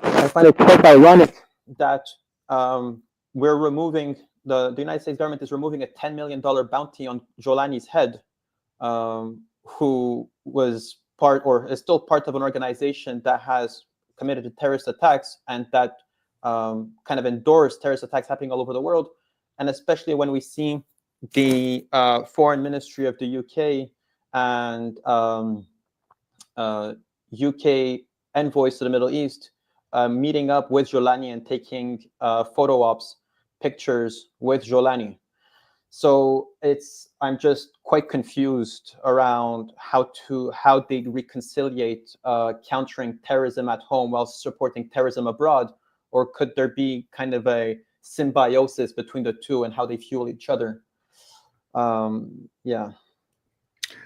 I find it quite ironic that we're removing, the United States government is removing a $10 million bounty on Jolani's head, who was part, or is still part of, an organization that has committed to terrorist attacks and that kind of endorsed terrorist attacks happening all over the world. And especially when we see the foreign ministry of the UK and UK envoys to the Middle East meeting up with Jolani and taking photo ops pictures with Jolani. So I'm just quite confused around how they reconciliate countering terrorism at home while supporting terrorism abroad, or could there be kind of a symbiosis between the two and how they fuel each other? Yeah.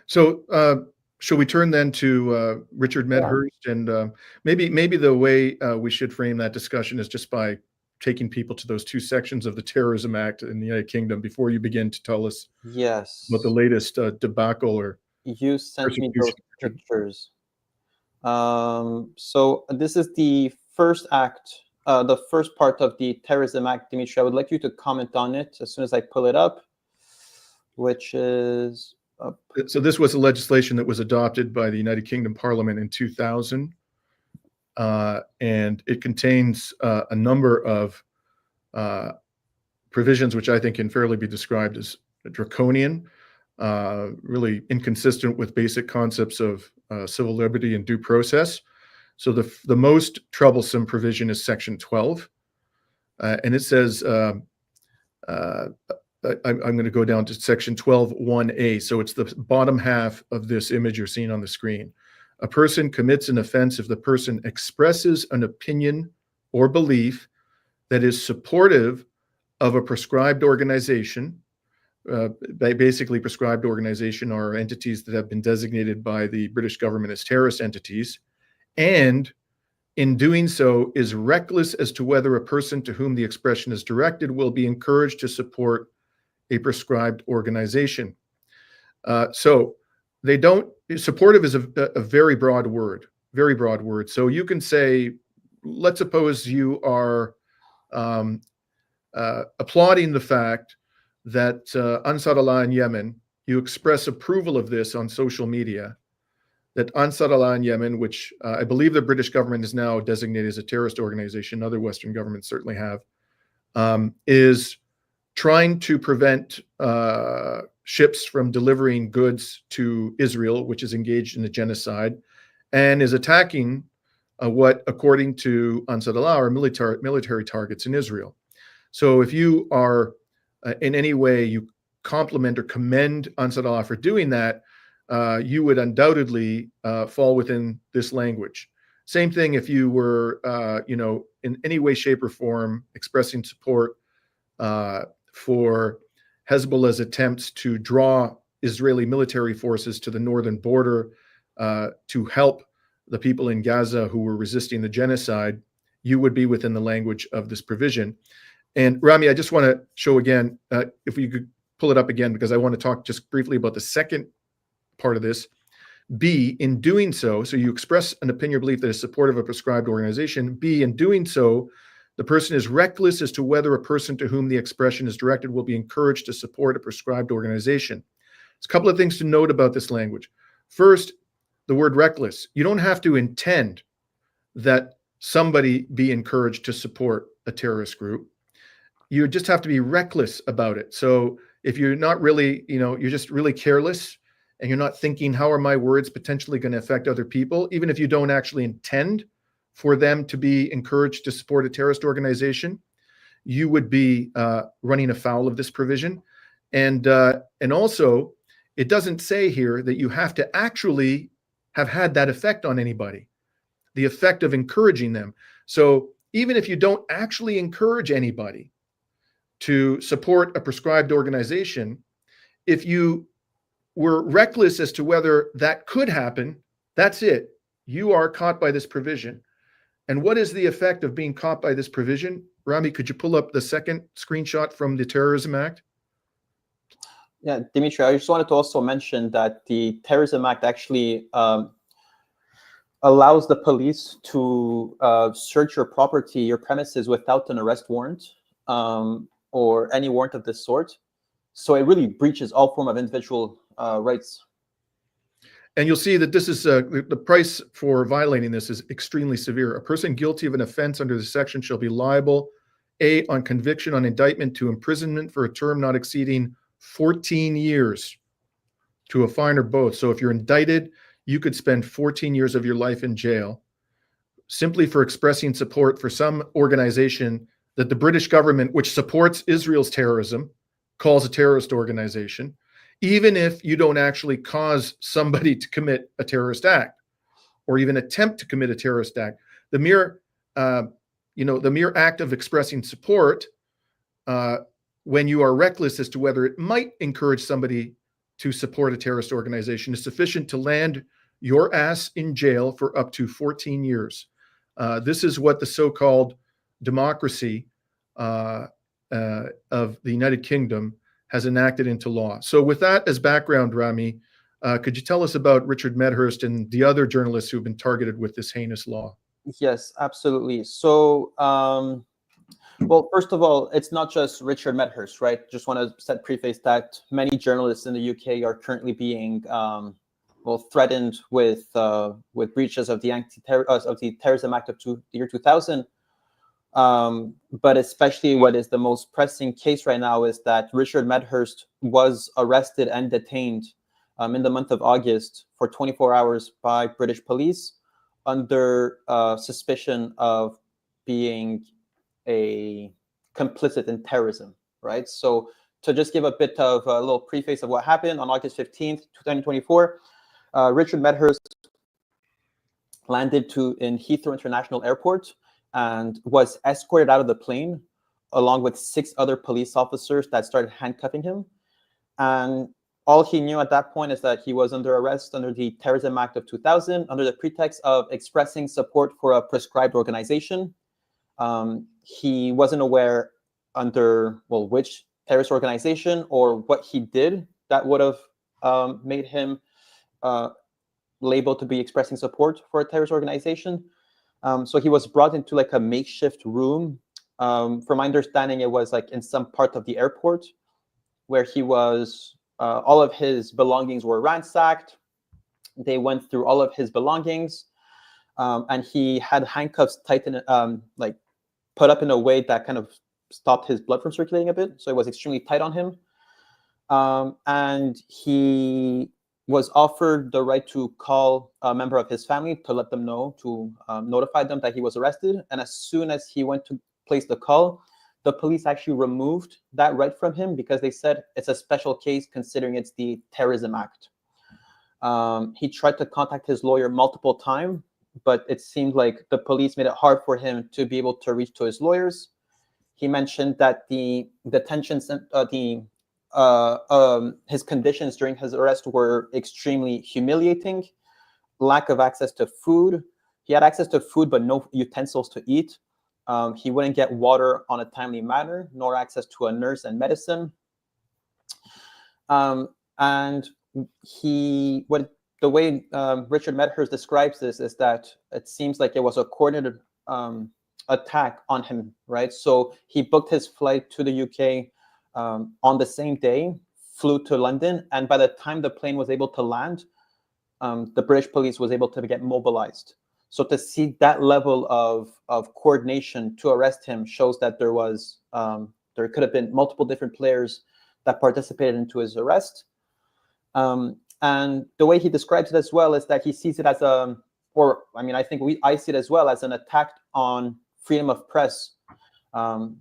So shall we turn then to Richard Medhurst? And maybe the way we should frame that discussion is just by taking people to those two sections of the Terrorism Act in the United Kingdom before you begin to tell us about the latest debacle or you sent me those pictures. So this is the first act, the first part of the Terrorism Act, Dimitri. I would like you to comment on it as soon as I pull it up, which is up. So this was a legislation that was adopted by the United Kingdom Parliament in 2000. And it contains a number of provisions which I think can fairly be described as draconian, really inconsistent with basic concepts of civil liberty and due process. So the most troublesome provision is Section 12, and it says, I'm going to go down to Section 12(1)(a). So it's the bottom half of this image you're seeing on the screen. A person commits an offense if the person expresses an opinion or belief that is supportive of a prescribed organization. Basically, prescribed organization are entities that have been designated by the British government as terrorist entities, and in doing so is reckless as to whether a person to whom the expression is directed will be encouraged to support a prescribed organization. So they don't, supportive is a very broad word, very broad word. So you can say, let's suppose you are applauding the fact that Ansar Allah in Yemen, you express approval of this on social media, that Ansar Allah in Yemen, which I believe the British government is now designated as a terrorist organization, other Western governments certainly have, is trying to prevent ships from delivering goods to Israel, which is engaged in a genocide, and is attacking what, according to Ansar Allah, are military targets in Israel. So if you are in any way, you compliment or commend Ansar Allah for doing that, you would undoubtedly fall within this language. Same thing if you were, in any way, shape, or form expressing support for Hezbollah's attempts to draw Israeli military forces to the northern border to help the people in Gaza who were resisting the genocide, you would be within the language of this provision. And Rami, I just want to show again, if we could pull it up again, because I want to talk just briefly about the second part of this. B, in doing so, so you express an opinion or belief that is supportive of a prescribed organization. B, in doing so, the person is reckless as to whether a person to whom the expression is directed will be encouraged to support a prescribed organization. There's a couple of things to note about this language. First, the word reckless. You don't have to intend that somebody be encouraged to support a terrorist group. You just have to be reckless about it. So if you're not really, you're just really careless and you're not thinking, how are my words potentially going to affect other people, even if you don't actually intend for them to be encouraged to support a terrorist organization, you would be running afoul of this provision. And also, it doesn't say here that you have to actually have had that effect on anybody, the effect of encouraging them. So even if you don't actually encourage anybody to support a prescribed organization, if you were reckless as to whether that could happen, that's it. You are caught by this provision. And what is the effect of being caught by this provision? Rami, could you pull up the second screenshot from the Terrorism Act? Yeah, Dimitri, I just wanted to also mention that the Terrorism Act actually allows the police to search your property, your premises, without an arrest warrant or any warrant of this sort. So it really breaches all form of individual rights. And you'll see that this is the price for violating this is extremely severe. A person guilty of an offense under this section shall be liable, A, on conviction on indictment to imprisonment for a term not exceeding 14 years, to a fine or both. So if you're indicted, you could spend 14 years of your life in jail simply for expressing support for some organization that the British government, which supports Israel's terrorism, calls a terrorist organization, even if you don't actually cause somebody to commit a terrorist act or even attempt to commit a terrorist act. The mere, the mere act of expressing support, when you are reckless as to whether it might encourage somebody to support a terrorist organization, is sufficient to land your ass in jail for up to 14 years. This is what the so-called democracy of the United Kingdom has enacted into law. So with that as background, Rami, could you tell us about Richard Medhurst and the other journalists who have been targeted with this heinous law? Yes, absolutely. So, well, first of all, it's not just Richard Medhurst, right? Just want to preface that many journalists in the UK are currently being, threatened with breaches of the Terrorism Act of the year 2000. But especially what is the most pressing case right now is that Richard Medhurst was arrested and detained in the month of August for 24 hours by British police under suspicion of being a complicit in terrorism, right? So to just give a bit of a little preface of what happened on August 15th, 2024, Richard Medhurst landed in Heathrow International Airport and was escorted out of the plane along with 6 other police officers that started handcuffing him. And all he knew at that point is that he was under arrest under the Terrorism Act of 2000 under the pretext of expressing support for a prescribed organization. He wasn't aware under, well, which terrorist organization or what he did that would have made him labeled to be expressing support for a terrorist organization. So he was brought into like a makeshift room. From my understanding, it was like in some part of the airport where he was, all of his belongings were ransacked. They went through all of his belongings, and he had handcuffs tightened, like put up in a way that kind of stopped his blood from circulating a bit. So it was extremely tight on him. And he was offered the right to call a member of his family to let them know, to notify them that he was arrested. And as soon as he went to place the call, the police actually removed that right from him because they said it's a special case considering it's the Terrorism Act. He tried to contact his lawyer multiple times, but it seemed like the police made it hard for him to be able to reach to his lawyers. He mentioned that the detention, his conditions during his arrest were extremely humiliating. Lack of access to food. He had access to food, but no utensils to eat. He wouldn't get water on a timely manner, nor access to a nurse and medicine. And the way Richard Medhurst describes this is that it seems like it was a coordinated attack on him, right? So he booked his flight to the UK on the same day, flew to London, and by the time the plane was able to land, the British police was able to get mobilized. So to see that level of coordination to arrest him shows that there could have been multiple different players that participated into his arrest. And the way he describes it as well is that he sees it as I see it as well as an attack on freedom of press,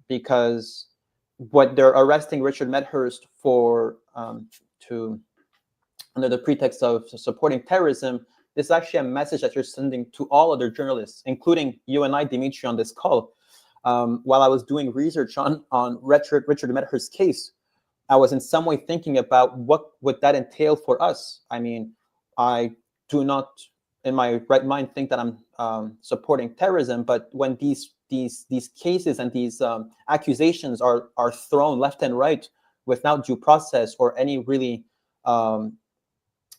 because what they're arresting Richard Medhurst for under the pretext of supporting terrorism is actually a message that you're sending to all other journalists, including you and I, Dimitri, on this call. While I was doing research on Richard Medhurst's case, I was in some way thinking about what would that entail for us. I mean, I do not, in my right mind, think that I'm supporting terrorism, but when these cases and these accusations are thrown left and right without due process or any really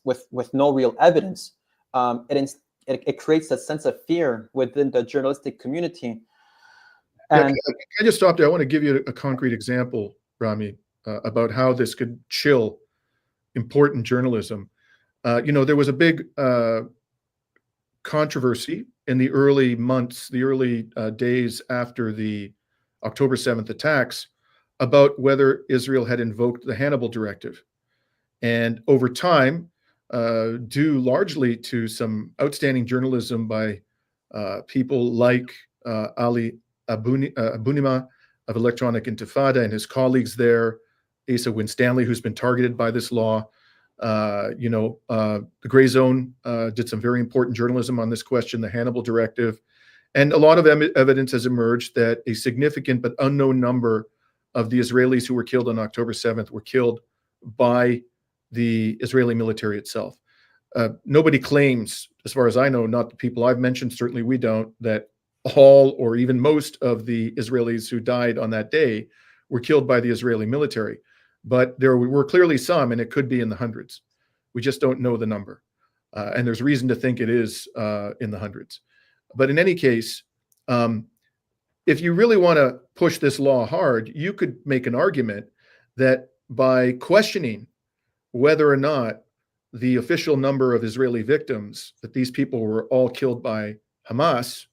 with no real evidence, it creates a sense of fear within the journalistic community. And can I just stop there? I want to give you a concrete example, Rami, about how this could chill important journalism. There was a big controversy in the early months, the early days after the October 7th attacks about whether Israel had invoked the Hannibal Directive. And over time, due largely to some outstanding journalism by people like Ali Abunimah of Electronic Intifada and his colleagues there, Asa Winstanley, who's been targeted by this law. The Gray Zone did some very important journalism on this question, the Hannibal Directive. And a lot of evidence has emerged that a significant but unknown number of the Israelis who were killed on October 7th were killed by the Israeli military itself. Nobody claims, as far as I know, not the people I've mentioned, certainly we don't, that all or even most of the Israelis who died on that day were killed by the Israeli military. But there were clearly some, and it could be in the hundreds. We just don't know the number. And there's reason to think it is in the hundreds. But in any case, if you really want to push this law hard, you could make an argument that by questioning whether or not the official number of Israeli victims, that these people were all killed by Hamas,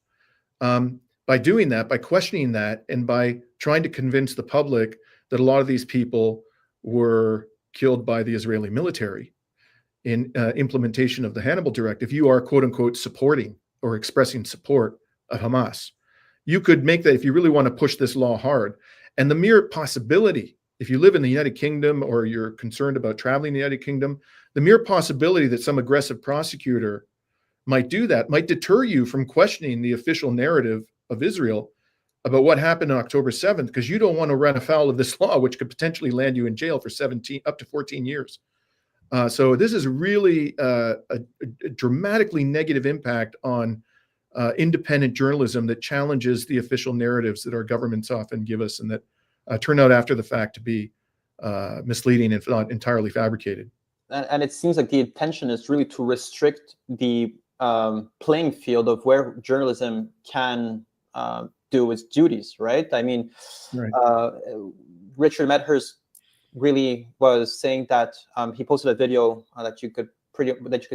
by doing that, by questioning that, and by trying to convince the public that a lot of these people were killed by the Israeli military in implementation of the Hannibal Directive, you are, quote unquote, supporting or expressing support of Hamas. You could make that if you really want to push this law hard. And the mere possibility, if you live in the United Kingdom or you're concerned about traveling in the United Kingdom, the mere possibility that some aggressive prosecutor might do that, might deter you from questioning the official narrative of Israel about what happened on October 7th, because you don't want to run afoul of this law, which could potentially land you in jail for 17 up to 14 years. So this is really a dramatically negative impact on independent journalism that challenges the official narratives that our governments often give us and that turn out after the fact to be misleading, if not entirely fabricated. And it seems like the intention is really to restrict the playing field of where journalism can do its duties, right? I mean, Right. Richard Medhurst really was saying that he posted a video that you could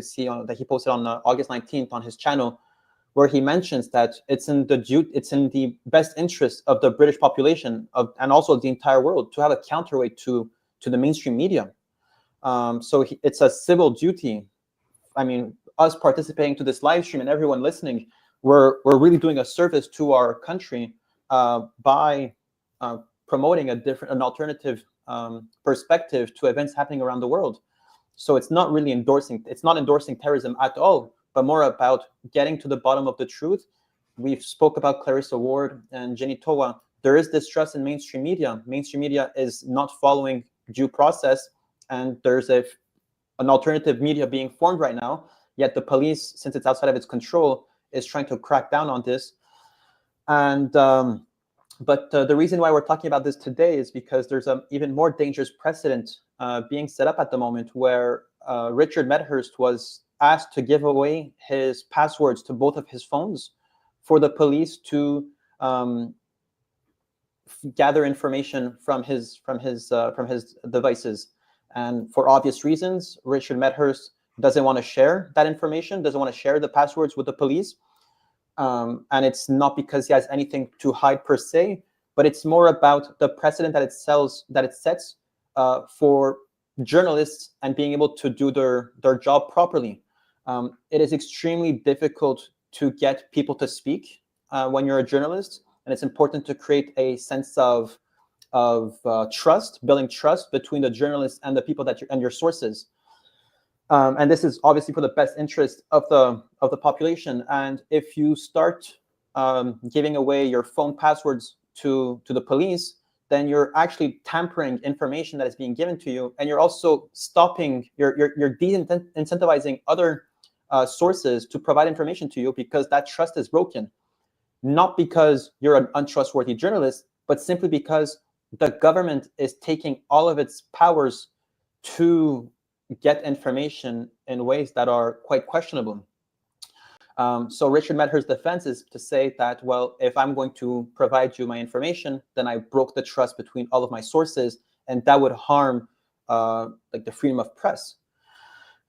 see on that he posted on August 19th on his channel, where he mentions that it's in the best interest of the British population and also the entire world to have a counterweight to the mainstream media. So it's a civil duty. I mean, us participating to this live stream and everyone listening, we're really doing a service to our country by promoting an alternative perspective to events happening around the world. So it's not endorsing terrorism at all, but more about getting to the bottom of the truth. We've spoke about Clarissa Ward and Jenny Towa. There is distrust in mainstream media. Mainstream media is not following due process, and there's an alternative media being formed right now, yet the police, since it's outside of its control, is trying to crack down on this. And but the reason why we're talking about this today is because there's an even more dangerous precedent being set up at the moment, where Richard Medhurst was asked to give away his passwords to both of his phones for the police to gather information from his devices. And for obvious reasons, Richard Medhurst doesn't want to share that information, doesn't want to share the passwords with the police. And it's not because he has anything to hide per se, but it's more about the precedent that it sets for journalists and being able to do their job properly. It is extremely difficult to get people to speak when you're a journalist, and it's important to create a sense of trust, building trust between the journalists and the people and your sources. And this is obviously for the best interest of the population. And if you start giving away your phone passwords to the police, then you're actually tampering information that is being given to you, and you're also you're de-incentivizing other sources to provide information to you, because that trust is broken. Not because you're an untrustworthy journalist, but simply because the government is taking all of its powers to get information in ways that are quite questionable. So Richard Medhurst's defense is to say that, well, if I'm going to provide you my information, then I broke the trust between all of my sources, and that would harm like the freedom of press.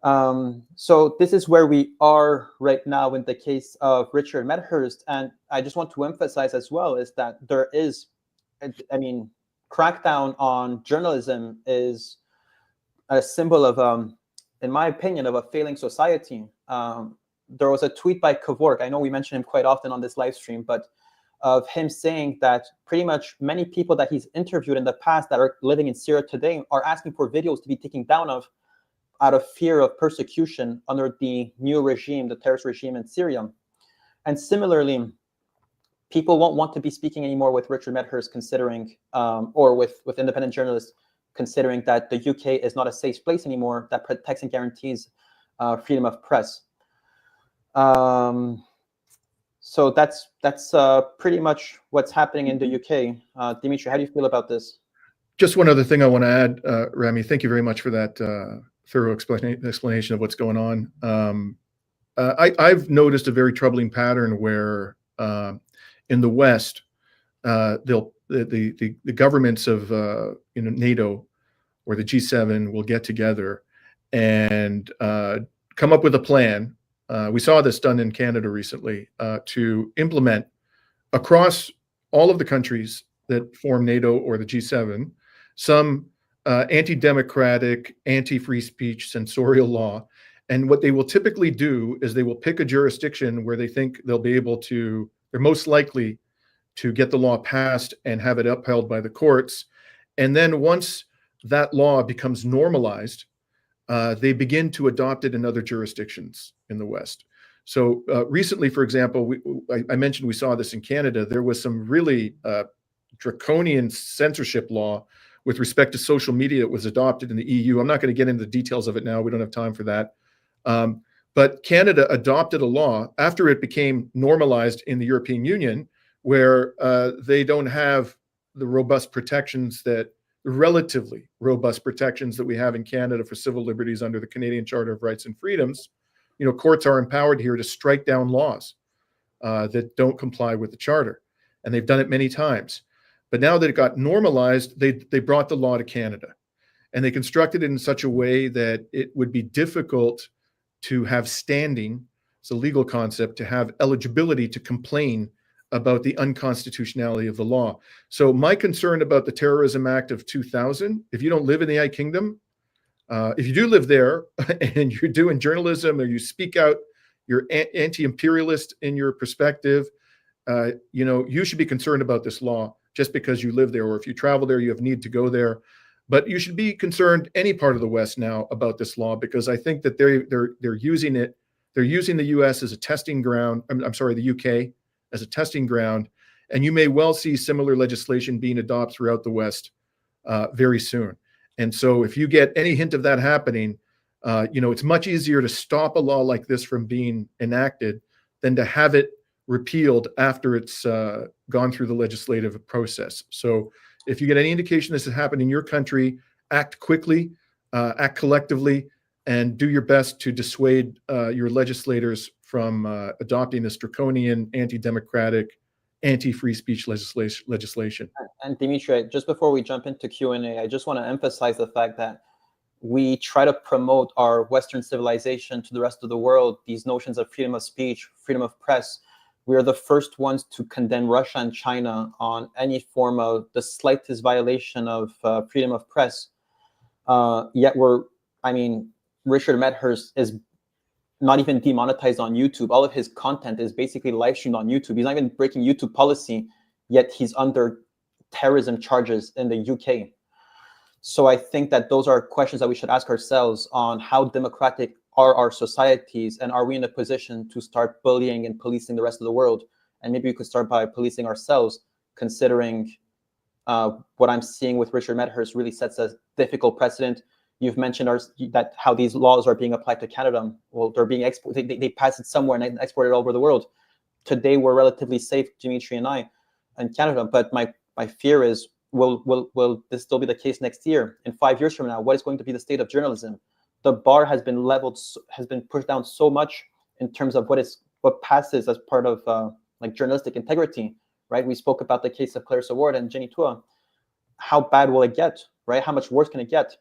So this is where we are right now in the case of Richard Medhurst. And I just want to emphasize as well is that there is, I mean, crackdown on journalism is a symbol of, in my opinion, of a failing society. There was a tweet by Kevork, I know we mention him quite often on this live stream, but of him saying that pretty much many people that he's interviewed in the past that are living in Syria today are asking for videos to be taken down out of fear of persecution under the new regime, the terrorist regime in Syria. And similarly, people won't want to be speaking anymore with Richard Medhurst, considering, or with independent journalists, considering that the UK is not a safe place anymore that protects and guarantees freedom of press. So that's pretty much what's happening in the UK. Dimitri, how do you feel about this? Just one other thing I want to add, Rami. Thank you very much for that thorough explanation of what's going on. I've noticed a very troubling pattern where in the West, the governments of NATO or the G7 will get together and come up with a plan. We saw this done in Canada recently to implement across all of the countries that form NATO or the G7 some anti-democratic, anti-free speech, censorial law. And what they will typically do is they will pick a jurisdiction where they think they'll be able to, they're most likely to get the law passed and have it upheld by the courts. And then once that law becomes normalized, they begin to adopt it in other jurisdictions in the West. So recently, for example, I mentioned we saw this in Canada. There was some really draconian censorship law with respect to social media that was adopted in the EU. I'm not going to get into the details of it now. We don't have time for that. But Canada adopted a law after it became normalized in the European Union, where they don't have the robust protections that relatively robust protections that we have in Canada for civil liberties under the Canadian Charter of Rights and Freedoms. You know, courts are empowered here to strike down laws that don't comply with the Charter. And they've done it many times. But now that it got normalized, they brought the law to Canada. And they constructed it in such a way that it would be difficult to have standing, it's a legal concept, to have eligibility to complain about the unconstitutionality of the law. So my concern about the Terrorism Act of 2000, if you don't live in the United Kingdom, if you do live there and you're doing journalism or you speak out, you're anti-imperialist in your perspective, you know, you should be concerned about this law just because you live there, or if you travel there, you have need to go there. But you should be concerned any part of the West now about this law, because I think that they're using it. They're using the U.S. as a testing ground. I'm sorry, the UK as a testing ground, and you may well see similar legislation being adopted throughout the West very soon. And so, if you get any hint of that happening, you know, it's much easier to stop a law like this from being enacted than to have it repealed after it's gone through the legislative process. So if you get any indication this has happened in your country, act quickly, act collectively, and do your best to dissuade your legislators from adopting this draconian, anti-democratic, anti-free speech legislation. And Dimitri, just before we jump into Q&A, I just want to emphasize the fact that we try to promote our Western civilization to the rest of the world, these notions of freedom of speech, freedom of press. We are the first ones to condemn Russia and China on any form of the slightest violation of freedom of press. Yet Richard Medhurst is not even demonetized on YouTube. All of his content is basically live streamed on YouTube. He's not even breaking YouTube policy, yet he's under terrorism charges in the UK. So I think that those are questions that we should ask ourselves on how democratic are our societies, and are we in a position to start bullying and policing the rest of the world? And maybe we could start by policing ourselves, considering what I'm seeing with Richard Medhurst really sets a difficult precedent. You've mentioned that how these laws are being applied to Canada. Well, they're being exported. They pass it somewhere and export it all over the world. Today, we're relatively safe, Dimitri and I, in Canada. But my fear is, will this still be the case next year? In 5 years from now, what is going to be the state of journalism? The bar has been leveled, has been pushed down so much in terms of what passes as part of like journalistic integrity, right? We spoke about the case of Clarissa Ward and Jenny Tua. How bad will it get, right? How much worse can it get?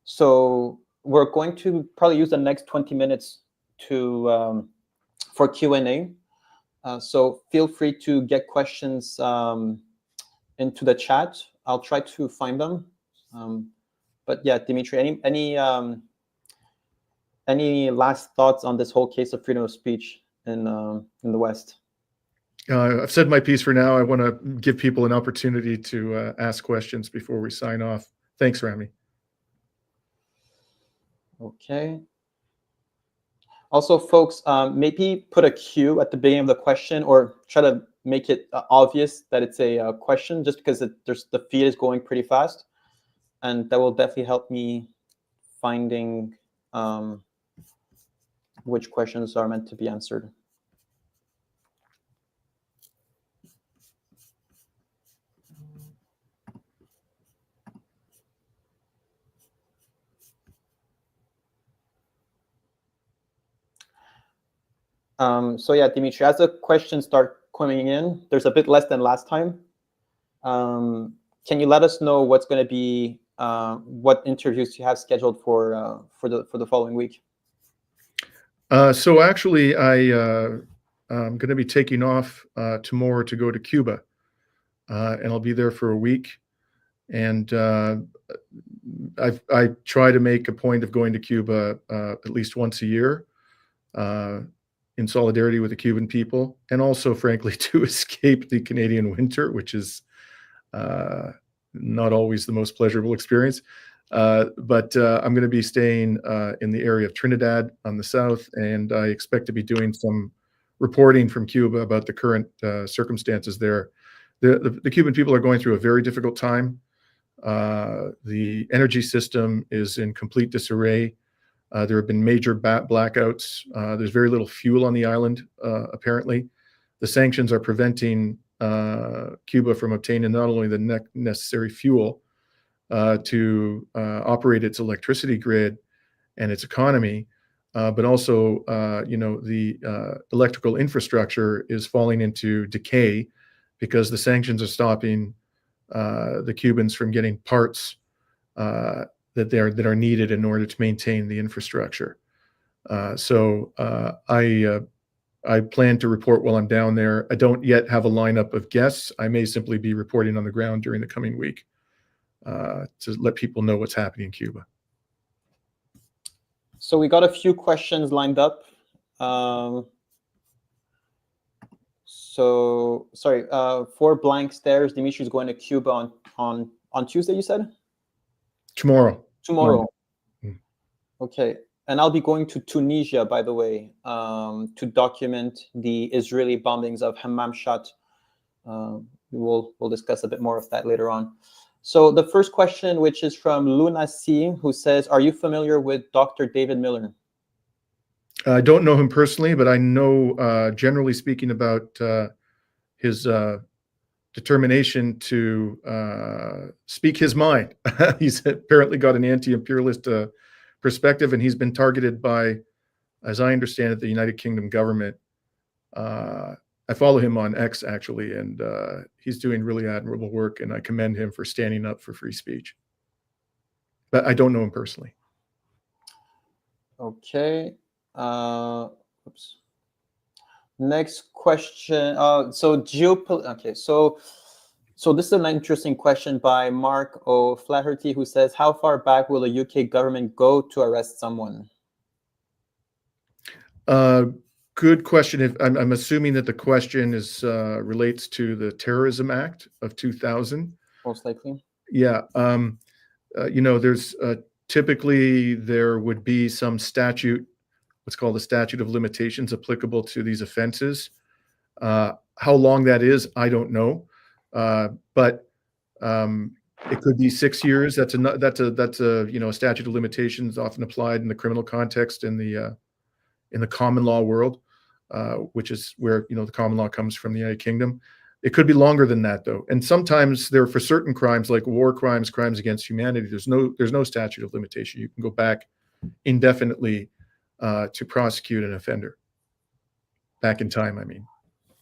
So we're going to probably use the next 20 minutes to for Q&A. So feel free to get questions into the chat. I'll try to find them. But yeah, Dimitri, any last thoughts on this whole case of freedom of speech in the West? I've said my piece for now. I want to give people an opportunity to ask questions before we sign off. Thanks, Rami. Okay. Also, folks, maybe put a Q at the beginning of the question, or try to make it obvious that it's a question, just because the feed is going pretty fast. And that will definitely help me finding which questions are meant to be answered. So yeah, Dimitri, as the questions start coming in, there's a bit less than last time. Can you let us know what's going to be what interviews you have scheduled for the following week? So actually, I'm going to be taking off tomorrow to go to Cuba, and I'll be there for a week. And I try to make a point of going to Cuba at least once a year, in solidarity with the Cuban people, and also, frankly, to escape the Canadian winter, which is not always the most pleasurable experience. But I'm going to be staying in the area of Trinidad on the south, and I expect to be doing some reporting from Cuba about the current circumstances there. The Cuban people are going through a very difficult time. The energy system is in complete disarray. There have been major blackouts. There's very little fuel on the island, apparently. The sanctions are preventing Cuba from obtaining not only the necessary fuel to operate its electricity grid and its economy, but also, the electrical infrastructure is falling into decay because the sanctions are stopping the Cubans from getting parts that are needed in order to maintain the infrastructure. So I plan to report while I'm down there. I don't yet have a lineup of guests. I may simply be reporting on the ground during the coming week to let people know what's happening in Cuba. So we got a few questions lined up. So sorry, 4 blank stares. Dimitri's going to Cuba on Tuesday, you said? Tomorrow. Okay. And I'll be going to Tunisia, by the way, to document the Israeli bombings of Hammamshat. We'll discuss a bit more of that later on. So the first question, which is from Luna C, who says, are you familiar with Dr. David Miller? I don't know him personally, but I know, generally speaking, about his determination to speak his mind. He's apparently got an anti-imperialist perspective, and he's been targeted by, as I understand it, the United Kingdom government. I follow him on X, actually, and he's doing really admirable work, and I commend him for standing up for free speech. But I don't know him personally. Okay. Oops. Next question. So this is an interesting question by Mark O'Flaherty, who says, how far back will the UK government go to arrest someone? Good question. I'm assuming that the question is relates to the Terrorism Act of 2000. Most likely. Yeah. There's typically there would be some statute, what's called the statute of limitations, applicable to these offenses. How long that is, I don't know, but it could be 6 years. That's a statute of limitations often applied in the criminal context in the common law world, which is where the common law comes from the United Kingdom. It could be longer than that, though, and sometimes there, for certain crimes like war crimes, crimes against humanity, there's no statute of limitation. You can go back indefinitely to prosecute an offender. Back in time, I mean.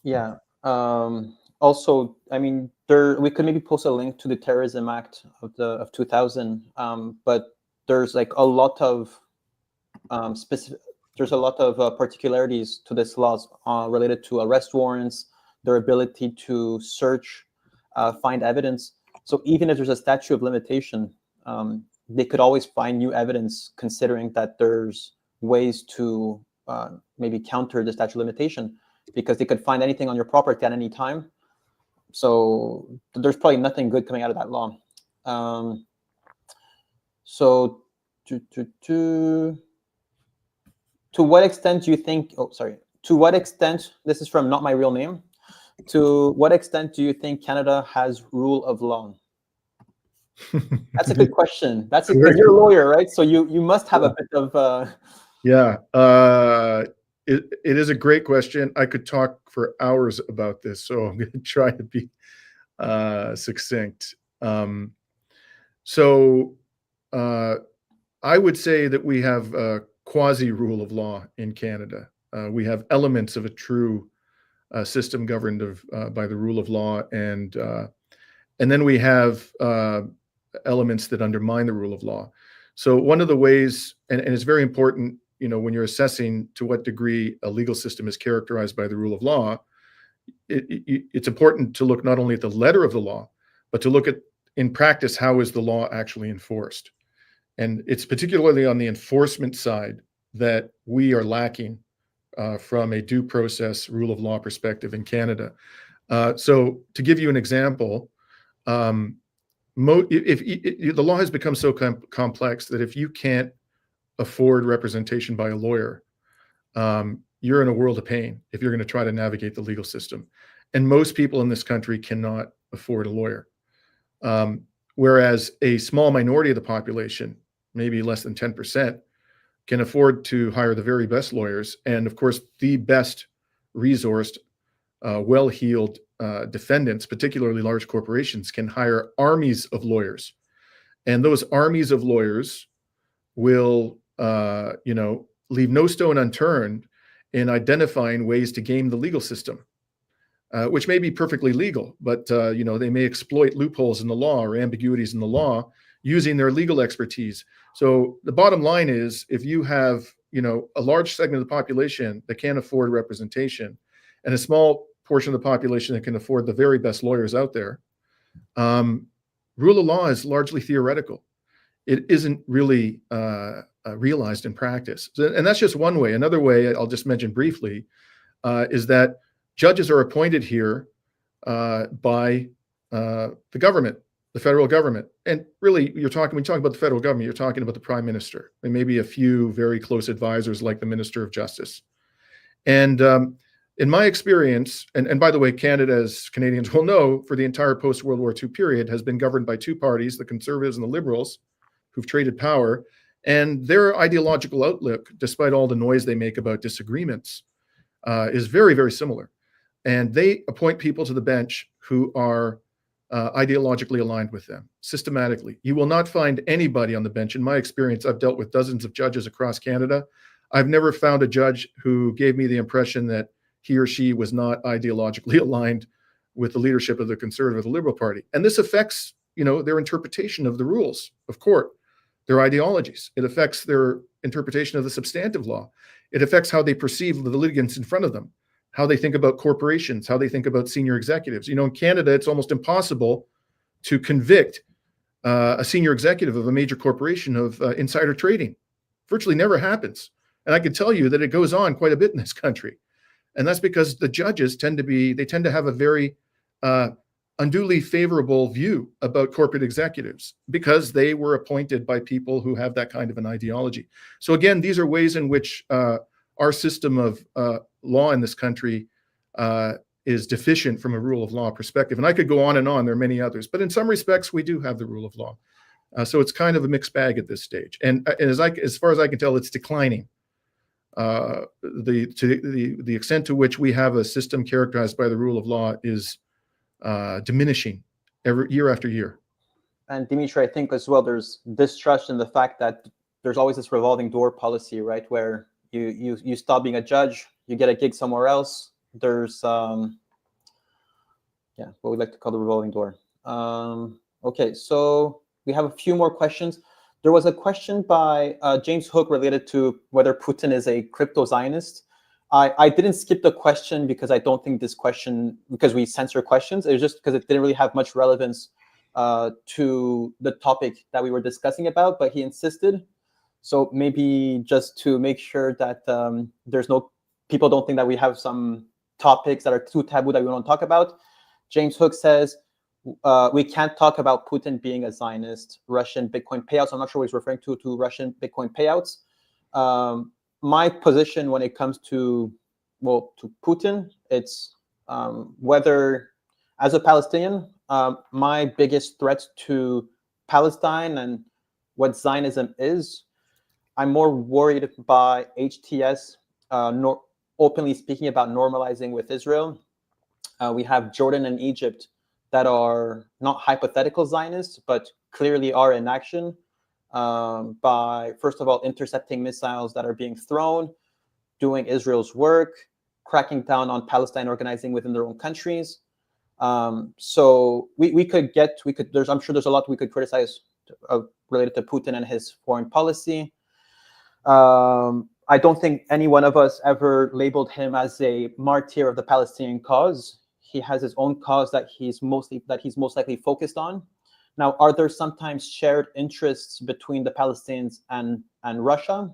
Yeah. Also, I mean, we could maybe post a link to the Terrorism Act of 2000, but there's like a lot of there's a lot of particularities to this laws related to arrest warrants, their ability to search, find evidence. So even if there's a statute of limitation, they could always find new evidence, considering that there's ways to maybe counter the statute of limitation, because they could find anything on your property at any time. So there's probably nothing good coming out of that law. To what extent do you think, to what extent, this is from Not My Real Name, to what extent do you think Canada has rule of law? That's a good question. Because you're a lawyer, right? So you must have a bit of... Yeah, it is a great question. I could talk for hours about this, so I'm going to try to be succinct. I would say that we have a quasi-rule of law in Canada. We have elements of a true system governed by the rule of law, and then we have elements that undermine the rule of law. So one of the ways, and it's very important, when you're assessing to what degree a legal system is characterized by the rule of law, it's important to look not only at the letter of the law, but to look at, in practice, how is the law actually enforced? And it's particularly on the enforcement side that we are lacking from a due process rule of law perspective in Canada. So to give you an example, the law has become so complex that if you can't afford representation by a lawyer, you're in a world of pain if you're going to try to navigate the legal system. And most people in this country cannot afford a lawyer. Whereas a small minority of the population, maybe less than 10%, can afford to hire the very best lawyers. And of course, the best resourced, well-heeled defendants, particularly large corporations, can hire armies of lawyers. And those armies of lawyers will, leave no stone unturned in identifying ways to game the legal system, which may be perfectly legal, but they may exploit loopholes in the law or ambiguities in the law using their legal expertise. So the bottom line is, if you have a large segment of the population that can't afford representation, and a small portion of the population that can afford the very best lawyers out there, rule of law is largely theoretical. It isn't really realized in practice. And that's just one way. Another way I'll just mention briefly is that judges are appointed here by the government, the federal government. And really, when you talk about the federal government, you're talking about the prime minister and maybe a few very close advisors like the Minister of Justice. And in my experience, and by the way, Canada, as Canadians will know, for the entire post-World War II period, has been governed by two parties, the Conservatives and the Liberals, who've traded power. And their ideological outlook, despite all the noise they make about disagreements, is very, very similar. And they appoint people to the bench who are ideologically aligned with them, systematically. You will not find anybody on the bench. In my experience, I've dealt with dozens of judges across Canada. I've never found a judge who gave me the impression that he or she was not ideologically aligned with the leadership of the Conservative or the Liberal Party. And this affects, their interpretation of the rules of court, their ideologies. It affects their interpretation of the substantive law. It affects how they perceive the litigants in front of them, how they think about corporations, how they think about senior executives. In Canada, it's almost impossible to convict a senior executive of a major corporation of insider trading. Virtually never happens. And I can tell you that it goes on quite a bit in this country. And that's because the judges tend to have a very unduly favorable view about corporate executives because they were appointed by people who have that kind of an ideology. So again, these are ways in which our system of law in this country is deficient from a rule of law perspective. And I could go on and on. There are many others, but in some respects, we do have the rule of law. So it's kind of a mixed bag at this stage. And as far as I can tell, it's declining. The extent to which we have a system characterized by the rule of law is diminishing year after year. And Dimitri, I think as well, there's distrust in the fact that there's always this revolving door policy, right? Where you stop being a judge, you get a gig somewhere else. There's what we like to call the revolving door. Okay, so we have a few more questions. There was a question by James Hook related to whether Putin is a crypto-Zionist. I didn't skip the question because I don't think because we censor questions. It was just because it didn't really have much relevance to the topic that we were discussing about, but he insisted. So maybe just to make sure that people don't think that we have some topics that are too taboo that we don't talk about. James Hook says, we can't talk about Putin being a Zionist, Russian Bitcoin payouts. I'm not sure what he's referring to Russian Bitcoin payouts. My position when it comes to Putin, it's whether, as a Palestinian, my biggest threat to Palestine and what Zionism is, I'm more worried by HTS openly speaking about normalizing with Israel. We have Jordan and Egypt that are not hypothetical Zionists, but clearly are in action by, first of all, intercepting missiles that are being thrown, doing Israel's work, cracking down on Palestine organizing within their own countries. So I'm sure there's a lot we could criticize related to Putin and his foreign policy. I don't think any one of us ever labeled him as a martyr of the Palestinian cause. He has his own cause that he's most likely focused on. Now, are there sometimes shared interests between the Palestinians and Russia,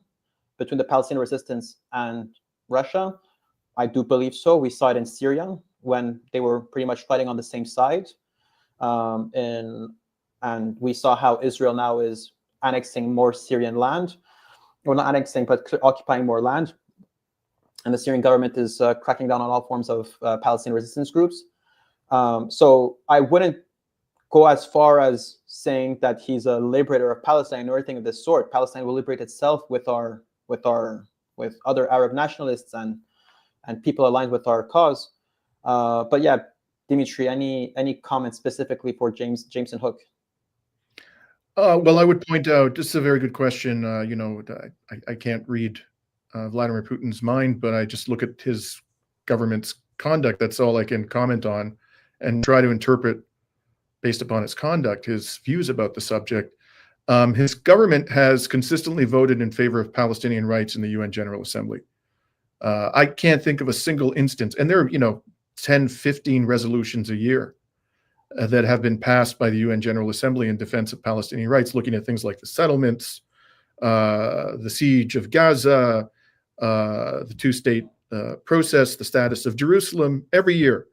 between the Palestinian resistance and Russia? I do believe so. We saw it in Syria when they were pretty much fighting on the same side. In and we saw how Israel now is annexing more Syrian land, or not annexing, but occupying more land. And the Syrian government is cracking down on all forms of Palestinian resistance groups. So I wouldn't go as far as saying that he's a liberator of Palestine or anything of this sort. Palestine will liberate itself with other Arab nationalists and people aligned with our cause. But yeah, Dimitri, any comments specifically for Jameson Hook? Well, I would point out, this is a very good question. I can't read Vladimir Putin's mind, but I just look at his government's conduct. That's all I can comment on, and try to interpret, based upon its conduct, his views about the subject. His government has consistently voted in favor of Palestinian rights in the UN General Assembly. I can't think of a single instance, and there are 10, 15 resolutions a year that have been passed by the UN General Assembly in defense of Palestinian rights, looking at things like the settlements, the siege of Gaza, the two-state process, the status of Jerusalem, every year.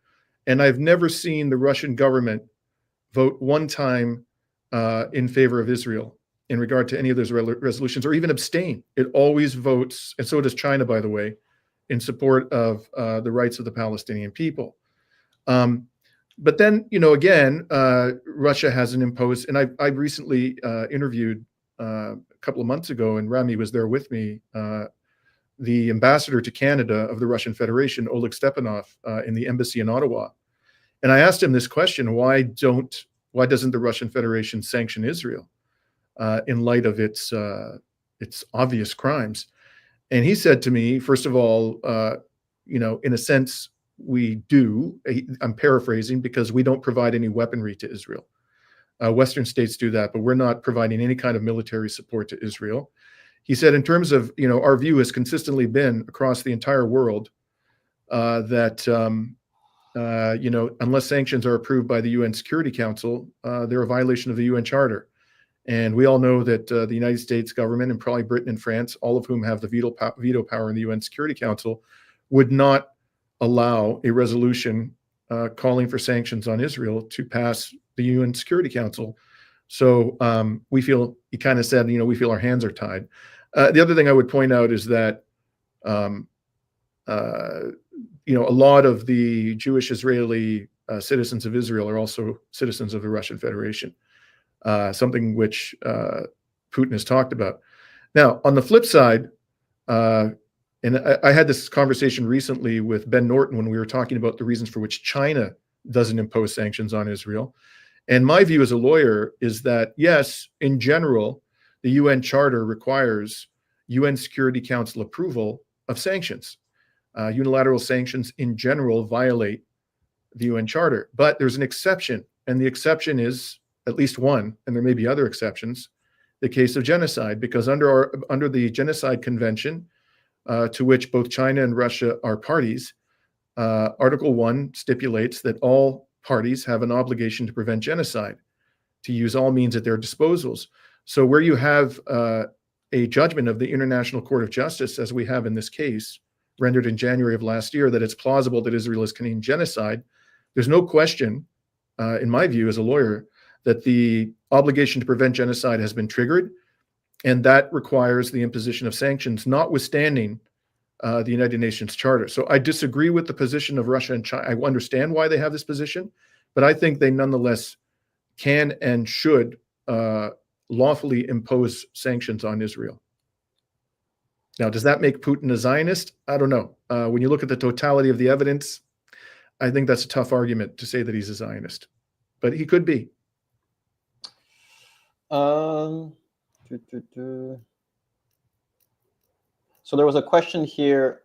And I've never seen the Russian government vote one time in favor of Israel in regard to any of those resolutions, or even abstain. It always votes, and so does China, by the way, in support of the rights of the Palestinian people. But then, again, Russia hasn't imposed, and I recently interviewed a couple of months ago, and Rami was there with me, the ambassador to Canada of the Russian Federation, Oleg Stepanov, in the embassy in Ottawa. And I asked him this question: why doesn't the Russian Federation sanction Israel in light of its obvious crimes? And he said to me, first of all, in a sense, we do. I'm paraphrasing, because we don't provide any weaponry to Israel. Western states do that, but we're not providing any kind of military support to Israel. He said, in terms of, our view has consistently been across the entire world that, unless sanctions are approved by the UN Security Council, they're a violation of the UN Charter. And we all know that the United States government, and probably Britain and France, all of whom have the veto power in the UN Security Council, would not allow a resolution calling for sanctions on Israel to pass the UN Security Council. So we feel, he kind of said, we feel our hands are tied. The other thing I would point out is that, a lot of the Jewish Israeli citizens of Israel are also citizens of the Russian Federation, something which Putin has talked about. Now, on the flip side, and I had this conversation recently with Ben Norton when we were talking about the reasons for which China doesn't impose sanctions on Israel. And my view as a lawyer is that, yes, in general, the UN Charter requires UN Security Council approval of sanctions. Unilateral sanctions in general violate the UN Charter. But there's an exception, and the exception is at least one, and there may be other exceptions, the case of genocide, because under the Genocide Convention, to which both China and Russia are parties, Article 1 stipulates that all parties have an obligation to prevent genocide, to use all means at their disposals. So where you have a judgment of the International Court of Justice, as we have in this case, rendered in January of last year, that it's plausible that Israel is committing genocide, there's no question, in my view as a lawyer, that the obligation to prevent genocide has been triggered, and that requires the imposition of sanctions, notwithstanding the United Nations Charter. So I disagree with the position of Russia and China. I understand why they have this position, but I think they nonetheless can and should lawfully impose sanctions on Israel. Now, does that make Putin a Zionist? I don't know. When you look at the totality of the evidence, I think that's a tough argument to say that he's a Zionist, but he could be. So there was a question here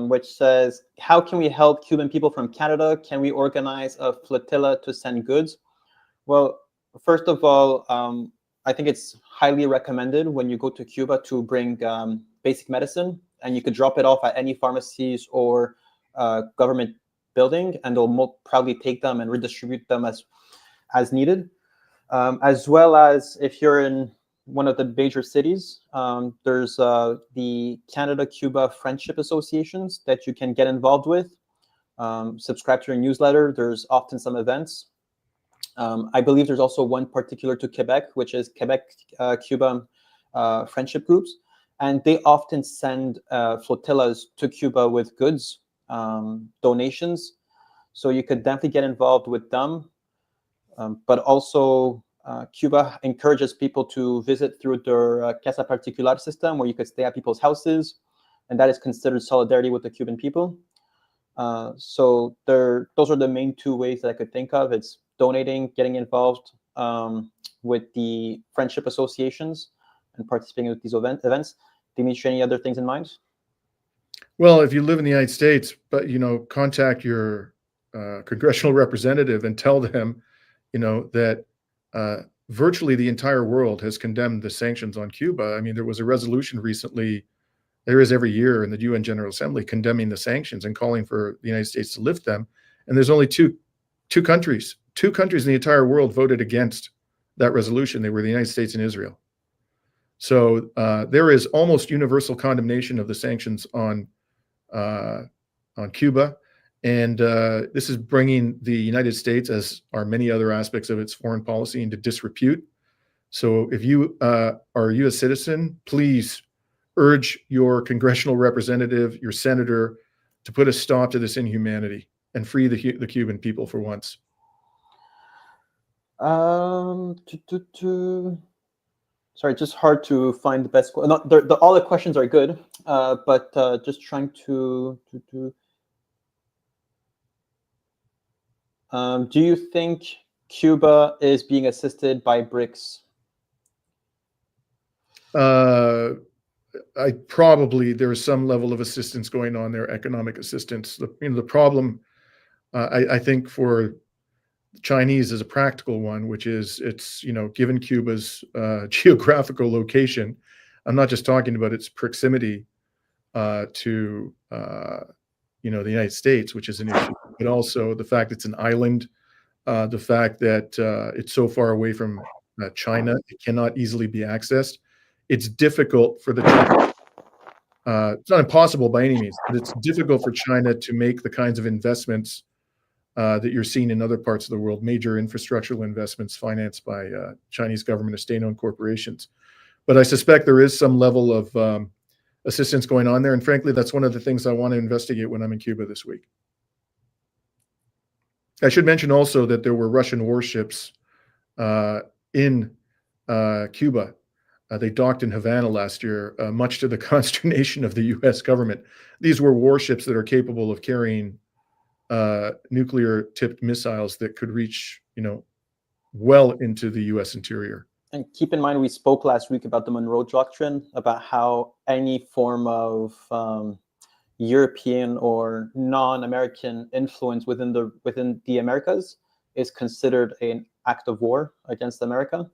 which says, how can we help Cuban people from Canada? Can we organize a flotilla to send goods? Well, first of all, I think it's highly recommended when you go to Cuba to bring basic medicine, and you could drop it off at any pharmacies or government building, and they'll proudly take them and redistribute them as needed. As well as if you're in one of the major cities, there's the Canada-Cuba Friendship Associations that you can get involved with. Subscribe to your newsletter. There's often some events. I believe there's also one particular to Quebec, which is Quebec-Cuba friendship groups. And they often send flotillas to Cuba with goods, donations. So you could definitely get involved with them. But also, Cuba encourages people to visit through their Casa Particular system, where you could stay at people's houses. And that is considered solidarity with the Cuban people. So those are the main two ways that I could think of. It's donating, getting involved with the friendship associations, and participating with these events. Dimitri, any other things in mind? Well, if you live in the United States, but contact your congressional representative and tell them, that virtually the entire world has condemned the sanctions on Cuba. I mean, there was a resolution recently. There is every year in the UN General Assembly condemning the sanctions and calling for the United States to lift them. And there's only two countries in the entire world voted against that resolution. They were the United States and Israel. So there is almost universal condemnation of the sanctions on Cuba. And this is bringing the United States, as are many other aspects of its foreign policy, into disrepute. So if you are a U.S. citizen, please urge your congressional representative, your senator, to put a stop to this inhumanity and free the Cuban people for once. Sorry, just hard to find the best. All the questions are good, but just trying to. Do you think Cuba is being assisted by BRICS? There is some level of assistance going on there, economic assistance. The problem, I think, for the Chinese is a practical one, which is it's given Cuba's geographical location. I'm not just talking about its proximity to the United States, which is an issue, but also the fact it's an island, the fact that it's so far away from China, it cannot easily be accessed. It's difficult for it's not impossible by any means, but it's difficult for China to make the kinds of investments that you're seeing in other parts of the world, major infrastructural investments financed by Chinese government or state-owned corporations. But I suspect there is some level of assistance going on there. And frankly, that's one of the things I want to investigate when I'm in Cuba this week. I should mention also that there were Russian warships in Cuba. They docked in Havana last year, much to the consternation of the U.S. government. These were warships that are capable of carrying nuclear-tipped missiles that could reach, well into the U.S. interior. And keep in mind, we spoke last week about the Monroe Doctrine, about how any form of European or non-American influence within the Americas is considered an act of war against America.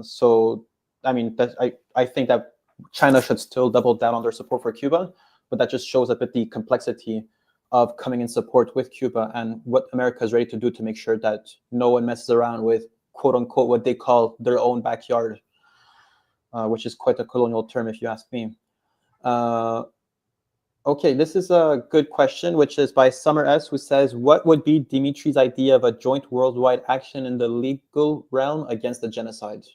So, I mean, I think that China should still double down on their support for Cuba, but that just shows a bit the complexity of coming in support with Cuba and what America is ready to do to make sure that no one messes around with, quote unquote, what they call their own backyard, which is quite a colonial term, if you ask me. Okay, this is a good question, which is by Summer S, who says, what would be Dimitri's idea of a joint worldwide action in the legal realm against the genocide?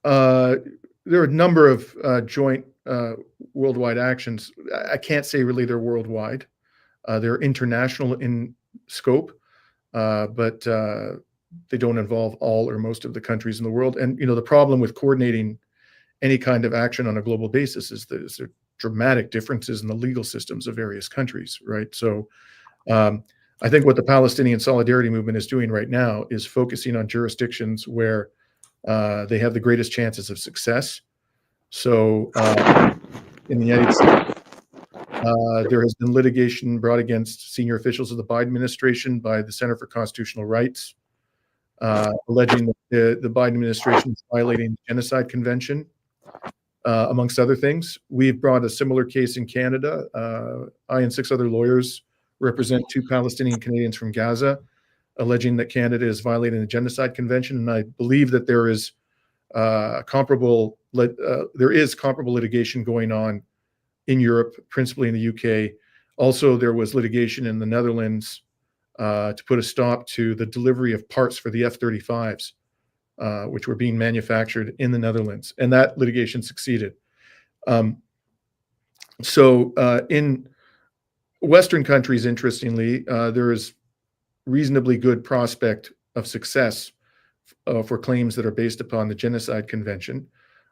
There are a number of joint worldwide actions. I can't say really they're worldwide. They're international in scope, but they don't involve all or most of the countries in the world. And the problem with coordinating any kind of action on a global basis is that there are dramatic differences in the legal systems of various countries, right? So I think what the Palestinian Solidarity Movement is doing right now is focusing on jurisdictions where they have the greatest chances of success. So in the United States, there has been litigation brought against senior officials of the Biden administration by the Center for Constitutional Rights, alleging that the Biden administration is violating the Genocide Convention, amongst other things. We've brought a similar case in Canada. I and 6 other lawyers represent 2 Palestinian Canadians from Gaza, alleging that Canada is violating the Genocide Convention. And I believe that there is comparable litigation going on in Europe, principally in the UK. Also, there was litigation in the Netherlands to put a stop to the delivery of parts for the F-35s, which were being manufactured in the Netherlands. And that litigation succeeded. In Western countries, interestingly, there is reasonably good prospect of success for claims that are based upon the Genocide Convention.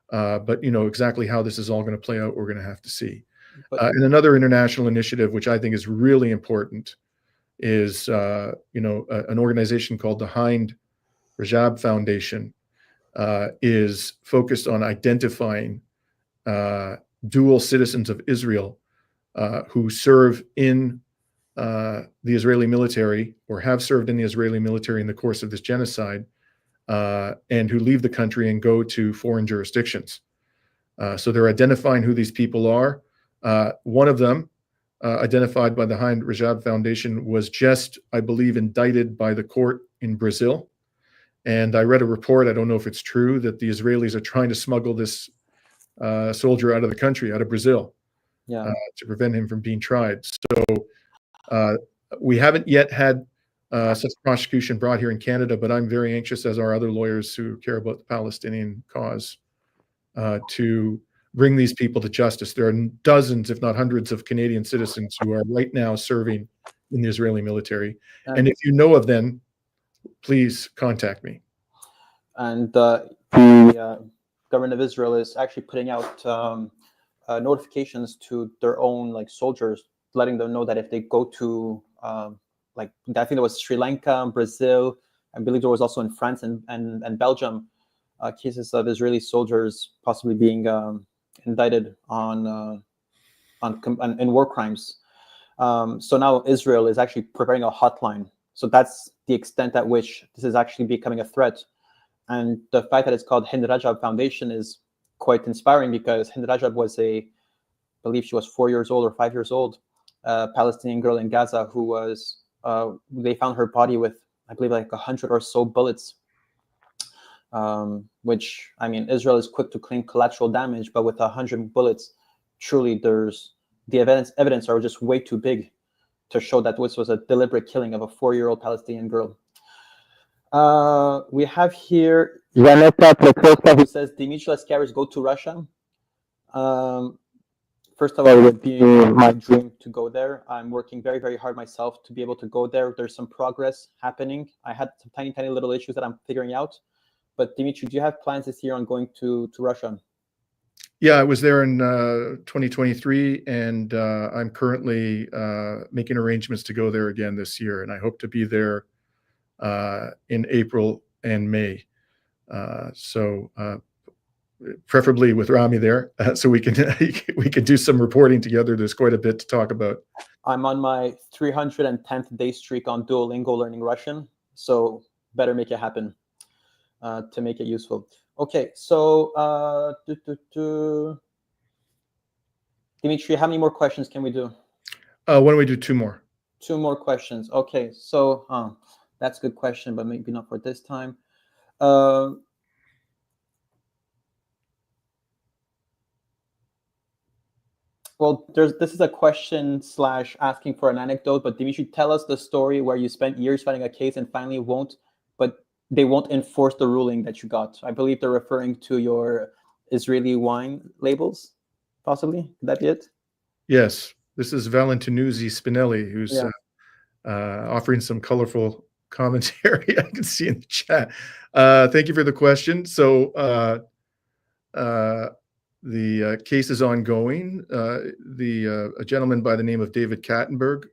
But exactly how this is all going to play out, we're going to have to see. And another international initiative, which I think is really important, is an organization called the Hind Rajab Foundation, is focused on identifying dual citizens of Israel who serve in the Israeli military or have served in the Israeli military in the course of this genocide, and who leave the country and go to foreign jurisdictions. So they're identifying who these people are. One of them, identified by the Hind Rajab Foundation, was just, I believe, indicted by the court in Brazil. And I read a report, I don't know if it's true, that the Israelis are trying to smuggle this soldier out of the country, out of Brazil, to prevent him from being tried. So we haven't yet had such prosecution brought here in Canada, but I'm very anxious, as are other lawyers who care about the Palestinian cause, to bring these people to justice. There are dozens, if not hundreds, of Canadian citizens who are right now serving in the Israeli military. And if you know of them, please contact me. And the government of Israel is actually putting out notifications to their own soldiers, letting them know that if they go to I think there was Sri Lanka, Brazil, I believe there was also in France and Belgium, cases of Israeli soldiers possibly being indicted in war crimes. So now Israel is actually preparing a hotline. So that's the extent at which this is actually becoming a threat. And the fact that it's called Hind Rajab Foundation is quite inspiring, because Hind Rajab was I believe she was 4 years old or 5 years old, Palestinian girl in Gaza who was, they found her body with, I believe, 100 or so bullets, which, I mean, Israel is quick to claim collateral damage, but with 100 bullets, truly the evidence are just way too big to show that this was a deliberate killing of a 4-year-old Palestinian girl. We have here Janeta Plekoska, who says, Dimitri, let's carriers go to Russia. First of all, it would be my dream to go there. I'm working very, very hard myself to be able to go there. There's some progress happening. I had some tiny, tiny little issues that I'm figuring out. But Dimitri, do you have plans this year on going to Russia? Yeah, I was there in 2023, and I'm currently making arrangements to go there again this year. And I hope to be there in April and May. Preferably with Rami there, so we can do some reporting together. There's quite a bit to talk about. I'm on my 310th day streak on Duolingo learning Russian, so better make it happen to make it useful. Okay, so Dimitri, how many more questions can we do? Why don't we do two more? Two more questions. Okay, so that's a good question, but maybe not for this time. Well, this is a question / asking for an anecdote, but Dimitri, tell us the story where you spent years fighting a case and finally they won't enforce the ruling that you got. I believe they're referring to your Israeli wine labels, possibly. Could that be it? Yes, this is Valentinuzzi Spinelli, who's offering some colorful commentary I can see in the chat. Thank you for the question. So the case is ongoing. A gentleman by the name of David Kattenberg,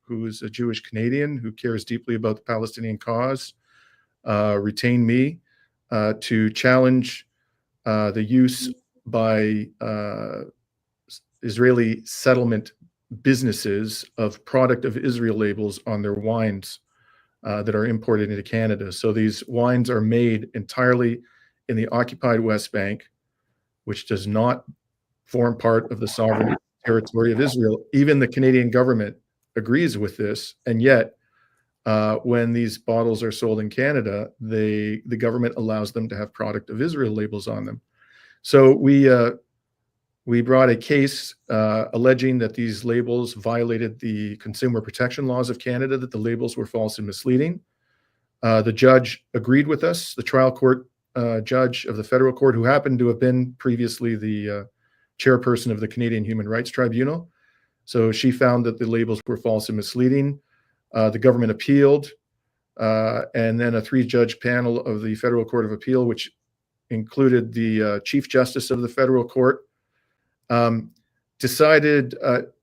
who is a Jewish Canadian who cares deeply about the Palestinian cause, retained me to challenge the use by Israeli settlement businesses of product of Israel labels on their wines that are imported into Canada. So these wines are made entirely in the occupied West Bank, which does not form part of the sovereign territory of Israel. Even the Canadian government agrees with this, and yet when these bottles are sold in Canada, the government allows them to have product of Israel labels on them. So we We brought a case alleging that these labels violated the consumer protection laws of Canada, that the labels were false and misleading. The judge agreed with us, the trial court judge of the federal court, who happened to have been previously the chairperson of the Canadian Human Rights Tribunal. So she found that the labels were false and misleading. The government appealed, and then a 3-judge panel of the Federal Court of Appeal, which included the Chief Justice of the federal court, decided,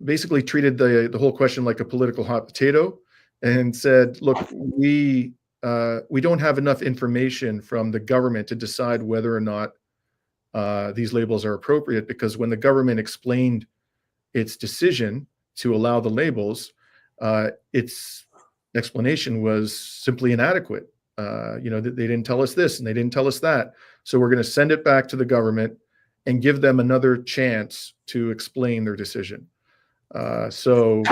basically treated the whole question like a political hot potato, and said, look, we don't have enough information from the government to decide whether or not these labels are appropriate, because when the government explained its decision to allow the labels, its explanation was simply inadequate. They didn't tell us this and they didn't tell us that. So we're going to send it back to the government and give them another chance to explain their decision. So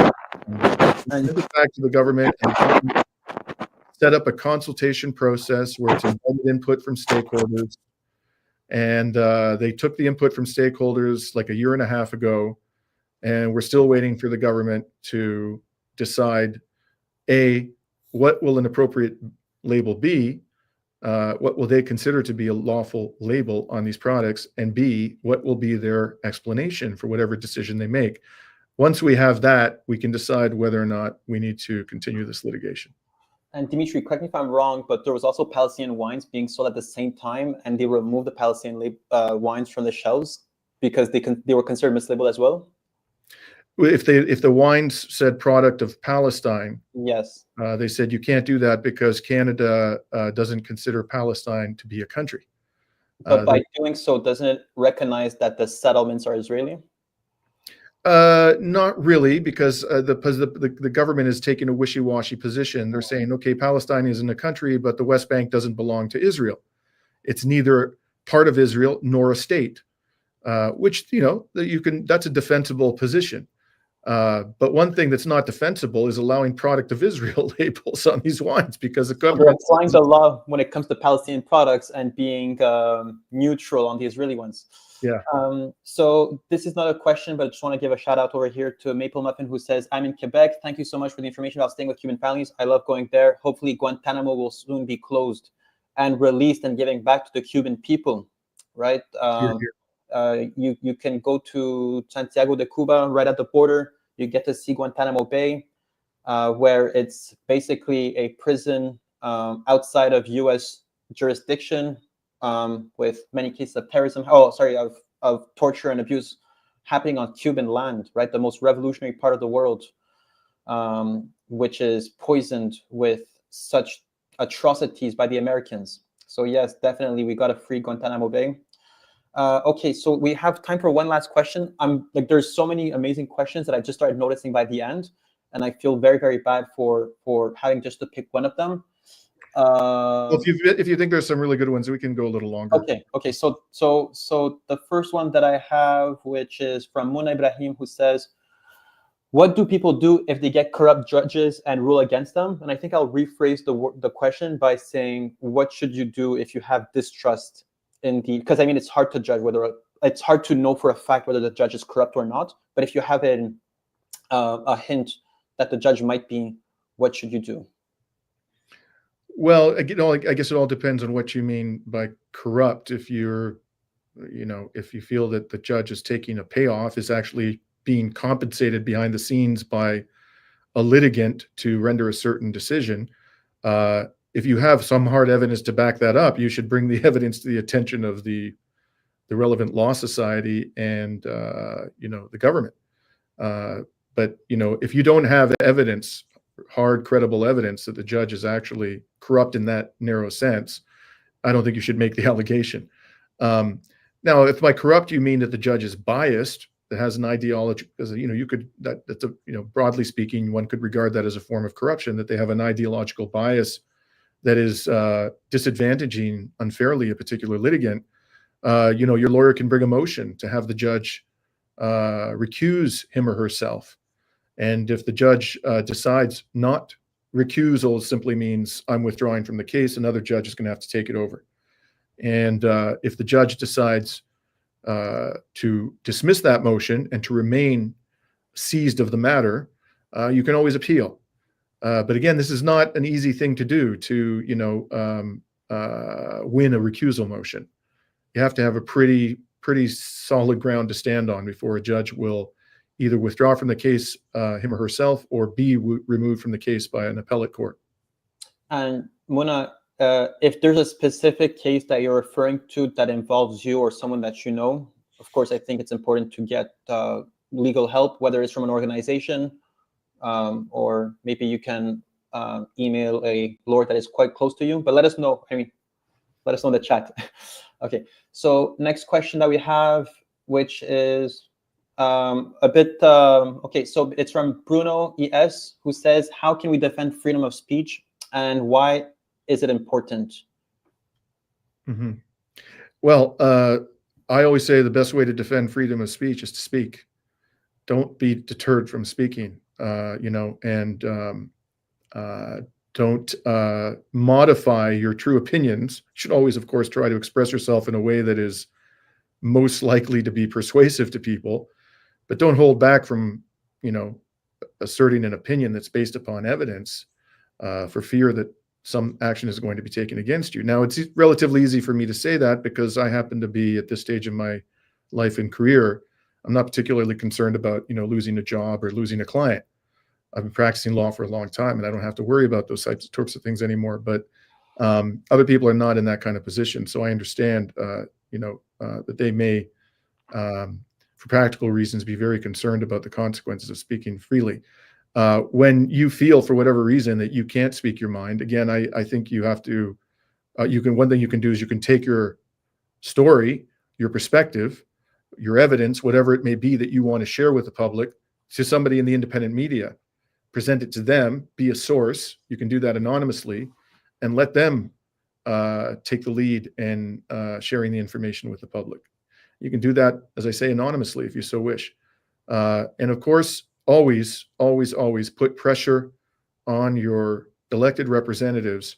send it back to the government and set up a consultation process where it's invited input from stakeholders. And they took the input from stakeholders like a year and a half ago, and we're still waiting for the government to decide, A, what will an appropriate label be? What will they consider to be a lawful label on these products? And B, what will be their explanation for whatever decision they make? Once we have that, we can decide whether or not we need to continue this litigation. And Dimitri, correct me if I'm wrong, but there was also Palestinian wines being sold at the same time, and they removed the Palestinian wines from the shelves because they were considered mislabeled as well. If the wines said product of Palestine, yes, they said you can't do that because Canada doesn't consider Palestine to be a country. But by doing so, doesn't it recognize that the settlements are Israeli? Not really, because the government is taking a wishy-washy position. They're saying, okay, Palestine isn't a country, but the West Bank doesn't belong to Israel. It's neither part of Israel nor a state, which, that's a defensible position. But one thing that's not defensible is allowing product of Israel labels on these wines, because the government is applying the law when it comes to Palestinian products and being neutral on the Israeli ones. Yeah. So this is not a question, but I just want to give a shout out over here to Maple Muffin, who says, I'm in Quebec. Thank you so much for the information about staying with Cuban families. I love going there. Hopefully Guantanamo will soon be closed and released and giving back to the Cuban people, right? You can go to Santiago de Cuba, right at the border. You get to see Guantanamo Bay, where it's basically a prison outside of U.S. jurisdiction, with many cases of terrorism. Of torture and abuse happening on Cuban land, right? The most revolutionary part of the world, which is poisoned with such atrocities by the Americans. So yes, definitely, we got to free Guantanamo Bay. Okay, so we have time for one last question. There's so many amazing questions that I just started noticing by the end, and I feel very, very bad for having just to pick one of them. If you think there's some really good ones, we can go a little longer. Okay. So the first one that I have, which is from Muna Ibrahim, who says, what do people do if they get corrupt judges and rule against them? And I think I'll rephrase the question by saying, what should you do if you have distrust in because it's hard to judge it's hard to know for a fact whether the judge is corrupt or not. But if you have a hint that the judge might be, what should you do? Well, I guess it all depends on what you mean by corrupt. If you feel that the judge is taking a payoff, is actually being compensated behind the scenes by a litigant to render a certain decision, if you have some hard evidence to back that up, you should bring the evidence to the attention of the relevant law society and the government. But if you don't have evidence, hard, credible evidence that the judge is actually corrupt in that narrow sense, I don't think you should make the allegation. Now, if by corrupt you mean that the judge is biased, that has an ideology, broadly speaking, one could regard that as a form of corruption, that they have an ideological bias that is disadvantaging unfairly a particular litigant. Your lawyer can bring a motion to have the judge recuse him or herself. And if the judge decides not, recusal simply means I'm withdrawing from the case, another judge is going to have to take it over. And if the judge decides to dismiss that motion and to remain seized of the matter, you can always appeal. But again, this is not an easy thing to do, to win a recusal motion. You have to have a pretty solid ground to stand on before a judge will either withdraw from the case, him or herself, or be removed from the case by an appellate court. And Muna, if there's a specific case that you're referring to that involves you or someone that you know, of course, I think it's important to get legal help, whether it's from an organization, or maybe you can email a lawyer that is quite close to you. But let us know. Let us know in the chat. Okay. So next question that we have, which is a bit okay. So it's from Bruno ES, who says, "How can we defend freedom of speech, and why is it important?" Mm-hmm. Well, I always say the best way to defend freedom of speech is to speak. Don't be deterred from speaking, and don't modify your true opinions. You should always, of course, try to express yourself in a way that is most likely to be persuasive to people, but don't hold back from, asserting an opinion that's based upon evidence for fear that some action is going to be taken against you. Now, it's relatively easy for me to say that because I happen to be at this stage of my life and career. I'm not particularly concerned about, losing a job or losing a client. I've been practicing law for a long time, and I don't have to worry about those types of things anymore. But other people are not in that kind of position, so I understand, that they may, for practical reasons, be very concerned about the consequences of speaking freely. When you feel, for whatever reason, that you can't speak your mind, again, I think you have to. One thing you can do is you can take your story, your perspective, your evidence, whatever it may be that you want to share with the public, to somebody in the independent media. Present it to them, be a source. You can do that anonymously, and let them take the lead in sharing the information with the public. You can do that, as I say, anonymously if you so wish. And of course, always put pressure on your elected representatives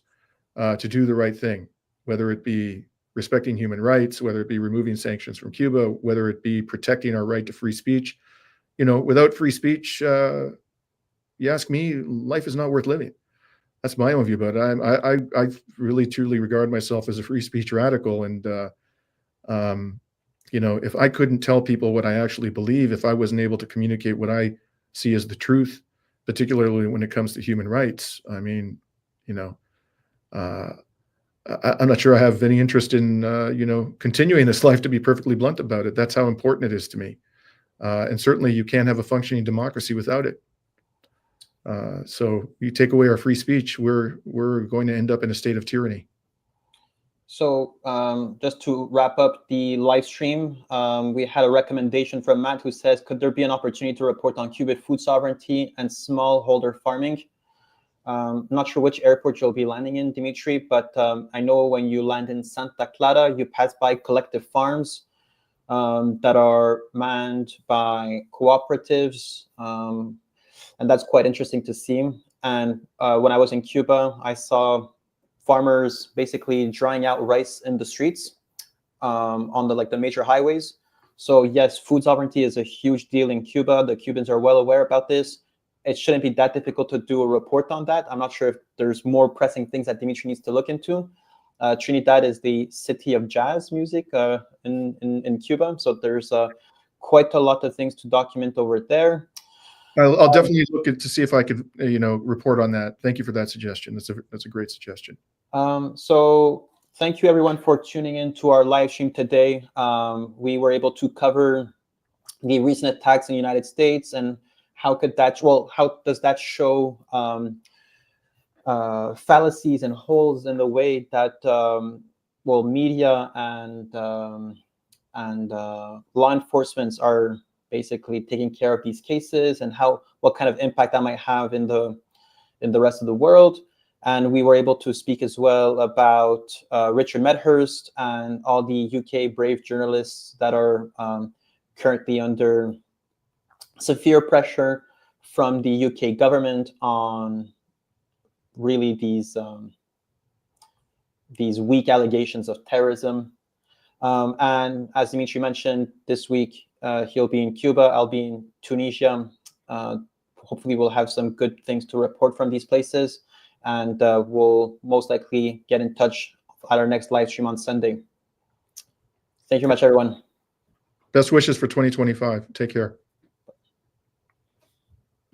to do the right thing, whether it be respecting human rights, whether it be removing sanctions from Cuba, whether it be protecting our right to free speech. Without free speech, you ask me, life is not worth living. That's my own view, but I really truly regard myself as a free speech radical. And, if I couldn't tell people what I actually believe, if I wasn't able to communicate what I see as the truth, particularly when it comes to human rights, I'm not sure I have any interest in, continuing this life, to be perfectly blunt about it. That's how important it is to me. And certainly you can't have a functioning democracy without it. So you take away our free speech, we're going to end up in a state of tyranny. So just to wrap up the live stream, we had a recommendation from Matt, who says, could there be an opportunity to report on Cuban food sovereignty and smallholder farming? I'm not sure which airport you'll be landing in, Dimitri, but I know when you land in Santa Clara, you pass by collective farms that are manned by cooperatives. And that's quite interesting to see. And when I was in Cuba, I saw farmers basically drying out rice in the streets on the major highways. So yes, food sovereignty is a huge deal in Cuba. The Cubans are well aware about this. It shouldn't be that difficult to do a report on that. I'm not sure if there's more pressing things that Dimitri needs to look into. Trinidad is the city of jazz music in Cuba. So there's quite a lot of things to document over there. I'll definitely look to see if I could, report on that. Thank you for that suggestion. That's a great suggestion. So thank you everyone for tuning in to our live stream today. We were able to cover the recent attacks in the United States and how does that show fallacies and holes in the way that media and law enforcement are basically taking care of these cases, and what kind of impact that might have in the rest of the world. And we were able to speak as well about Richard Medhurst and all the UK brave journalists that are currently under severe pressure from the UK government on really these weak allegations of terrorism. And as Dimitri mentioned, this week he'll be in Cuba, I'll be in Tunisia. Hopefully we'll have some good things to report from these places, and we'll most likely get in touch at our next live stream on Sunday. Thank you very much, everyone. Best wishes for 2025. Take care.